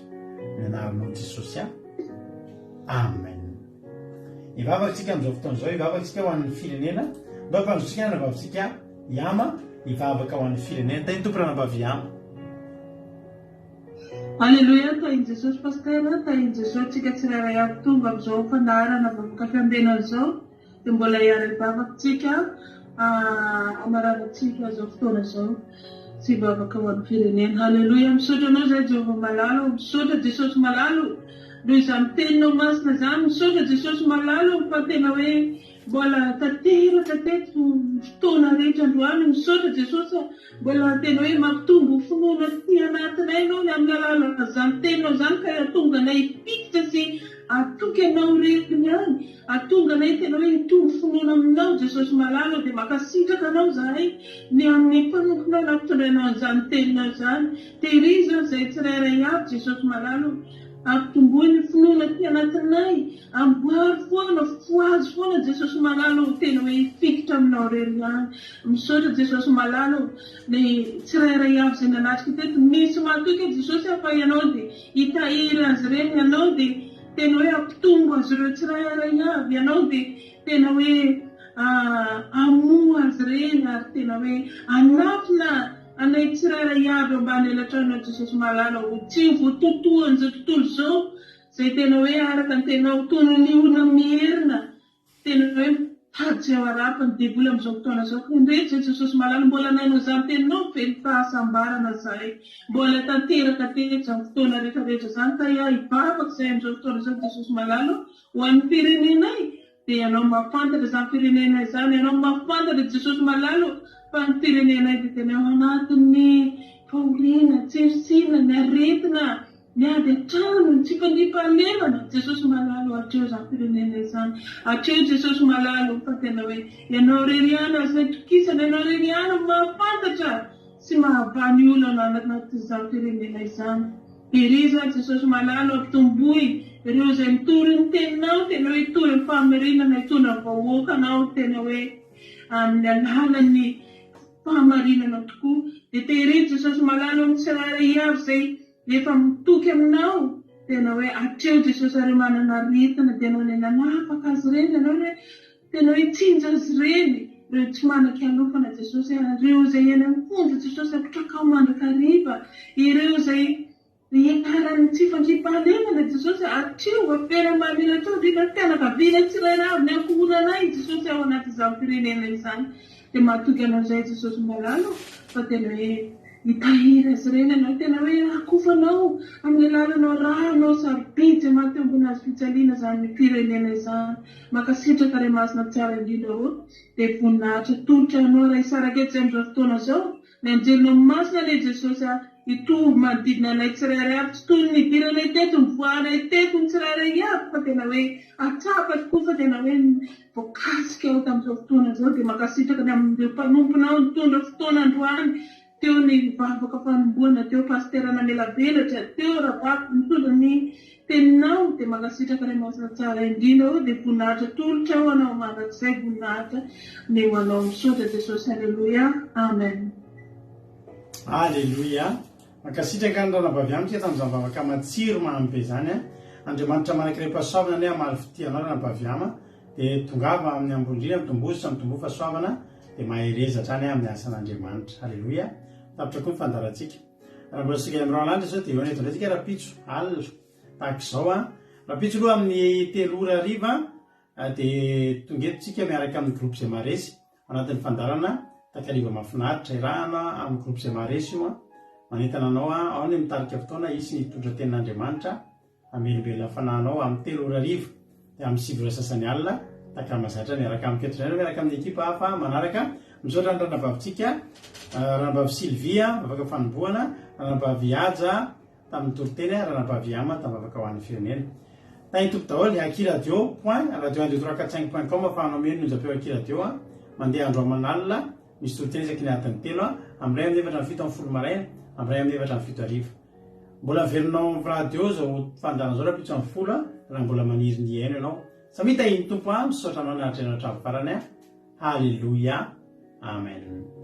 S2: Ny anaranao Jesosy amen. Ivavatsika amin'izao fotoana izao, ivavatsika ho an'ny firenena. Ndao mpanjotsika ny navavatsika Iama, ivavaka ho an'ny firenena. Tany tompona nambavy Iama.
S6: Alleluia, tahin Jesosy pastera, tahin Jesosy tsika tsirairay avy tonga amin'izao fandaharana vavaka fiandenana izao. Dia mbola hiara ivavatsika amaranantsika izao fotoana izao. Tsy ivavaka ho an'ny firenena. Alleluia, misaotra anao zay Jehovah malalo, misaotra Jesosy malalo. Noho izany teninao masina izany, misaotra Jesosy malalo fa tena hoe mbola tanteraka teto fotoana rehetra androany. Misaotra Jesosy mbola tena hoe mampitombo finoana ty anatinay ianao ny amin'ny alalana izany teninao izany ka ahatonga anay hipikitra sy atoky anao retiny any. Ahatonga anay tena hoe hitombo finoana aminao Jesosy malalo dia makasitraka anao zahay ny amin'ny mpanomponao na mpitondranao an'izany teninao izany. Tehiriza izay tsirairay avy Jesosy malalo. Ampitomboy ny finoana ty anatinay. Amboary foana, foazy foana Jesosy malalo tena hoe hifikitra aminao rery any. Misaotra Jesosy malalo ny tsirairay avy izay nanatrika teto. Misy matoky Jesosy afa ianao dia hitahiry azy reny ianao dia tena hoe ampitombo azy ireo tsirairay avy ianao dia tena hoe amoha azy reny ary tena hoe anafina anay tsirairay avy ambany elatrana Jesosy malalo ho tsy voatotohan'izao tontolo izao. Zay tena hoe araka ny tena ho tono ny olona mierina. Tena hoe Hatsy ao arapany devoly amin'izao fotoana izao. Indrehetra Jesosy malala mbola nainao izany teninao vely fahasambarana izay. Mbola tanteraka tetra amin'ny fotoana rehetrarehetra izany ka ia hivavaka izay amin'izao fotoana izao Jesosy malala ho an'ny firenenay. Dia ianao mahafantatra izany firenenay izany, ianao mahafantatra Jesosy malala fa ny firenenay dia tena ao anatin'ny fahoriana, tseritsina, ny aretina, ny ady an-trano, ny tsy fandriam-pahalemana. Jesosy malala hatreo izany firenenay izany. Hatreo Jesosy malala fa tena hoe ianao reriana izay tokisana, ianao reriana mahafantatra sy mahabany olona anatin'izany firenenay izany. Hiriza Jesosy malala ampitomboy ireo izay mitory ny teninao, tena hoe hitory ny fahamarinana, hitondra ny vahoakanao, tena hoe amin'ny alalan'ny fahamarinana tokoa. Dia tehirizy Jesosy malala amin'ny tsirairay avy izay efa mitoky aminao, tena hoe hatreo Jesosy ary manana aretina, dia ianao ny nanapaka azy ireny, ianao hoe tena hoe tsinja azy ireny, ireo tsy manan-kialofana Jesosy, ireo izay eny amin'ny fonja Jesosy apitraka mandrakariva, ireo izay ianarany tsy fandriam-pahalemana Jesosy, hatreo avela mamela treo dia fianakaviana tsirairay avy ny ankohonanay Jesosy ao anaty izany firenena izany. Dia mahatoky anao izay Jesosy malala fa tena hoe hitahiry azy ireny ianao, tena hoe akofanao amin'ny alalanao ranao sarobidy maty ambony azy fijaliana izany firenena izany. Makasitraka ray masina tsara indrindra dia voninahitra tolotra anao raha isaraketsy amin'izao fotoana izao. Ny anjelinao masina ilay Jesosy hitovy manodidina anay tsirairay avy, tsy toy ny idiranay teto, ny voanay teto ny tsirairay avy, fa tena hoe atsapa tokoa, fa tena hoe voakasika ao tamin'izao fotoana izao. Dia makasitraka ny amin'ireo mpanomponao nitondra fotoana androany, teo ny vavaka fanomboana, teo pastera namelabelatra, teo rabako nitondra ny teninao. Dia makasitraka ray masina tsara indrindra dia voninahitra tolotra ao anao mandrakizay voninahitra ny ho anao misaotra Jesosy. Alleluia, amen.
S2: Alleluia. Makasitraka ny ranavavy amiko tamin'izany vavaka matsiro mahambe zany Andriamanitra manankiray pasoavana ny amaly fitianao ranavavy ama, dia tongava amin'ny ambondrina mitombozy mitombo fahasoavana, dia maherezatra any amin'ny asan'Andriamanitra. Alleluia. Tapitra koa ny fandarantsika. Raha mbola sika amin'irao alandra izao dia eo netondratsika rapitso alina tahaka izao rapitso aloha amin'ny 3:00 dia tongetontsika miaraka amin'ny groupe izay maresy anatin'ny fandarana takariva mahafinaritra irahana amin'ny groupe izay maresy io manentana anao ao ny mitarika fotoana isy ny tondra tenin'Andriamanitra amelibelona fanahinao amin'ny 3:00 dia amin'ny 7 sasany alina takamazatra miaraka amin'ny ketronay miaraka amin'ny ekipa hafa manaraka misaotra ny ranavavitsika ranavavy Sylvia vavaka fanomboana, ranavavy Aja tamin'ny toriteny, ranavavy Ama tamin'ny vavaka ho an'ny firenena. Tany tompo daholo akiradio radio 102.4.com afahanao meno nonjapeo akiradio mandeha andro aman'alina misy toriteny isaky ny adiny 3 amin'ny 7:07 maraina amin'ny 7:07. Mbola velonao radio zao fandana zao rapitso amin'ny 10 raha mbola maniry ny aino ianao. Samita iny tompo misaotra anao niaritra ny hatramin'ny farany. Halleluia, amen.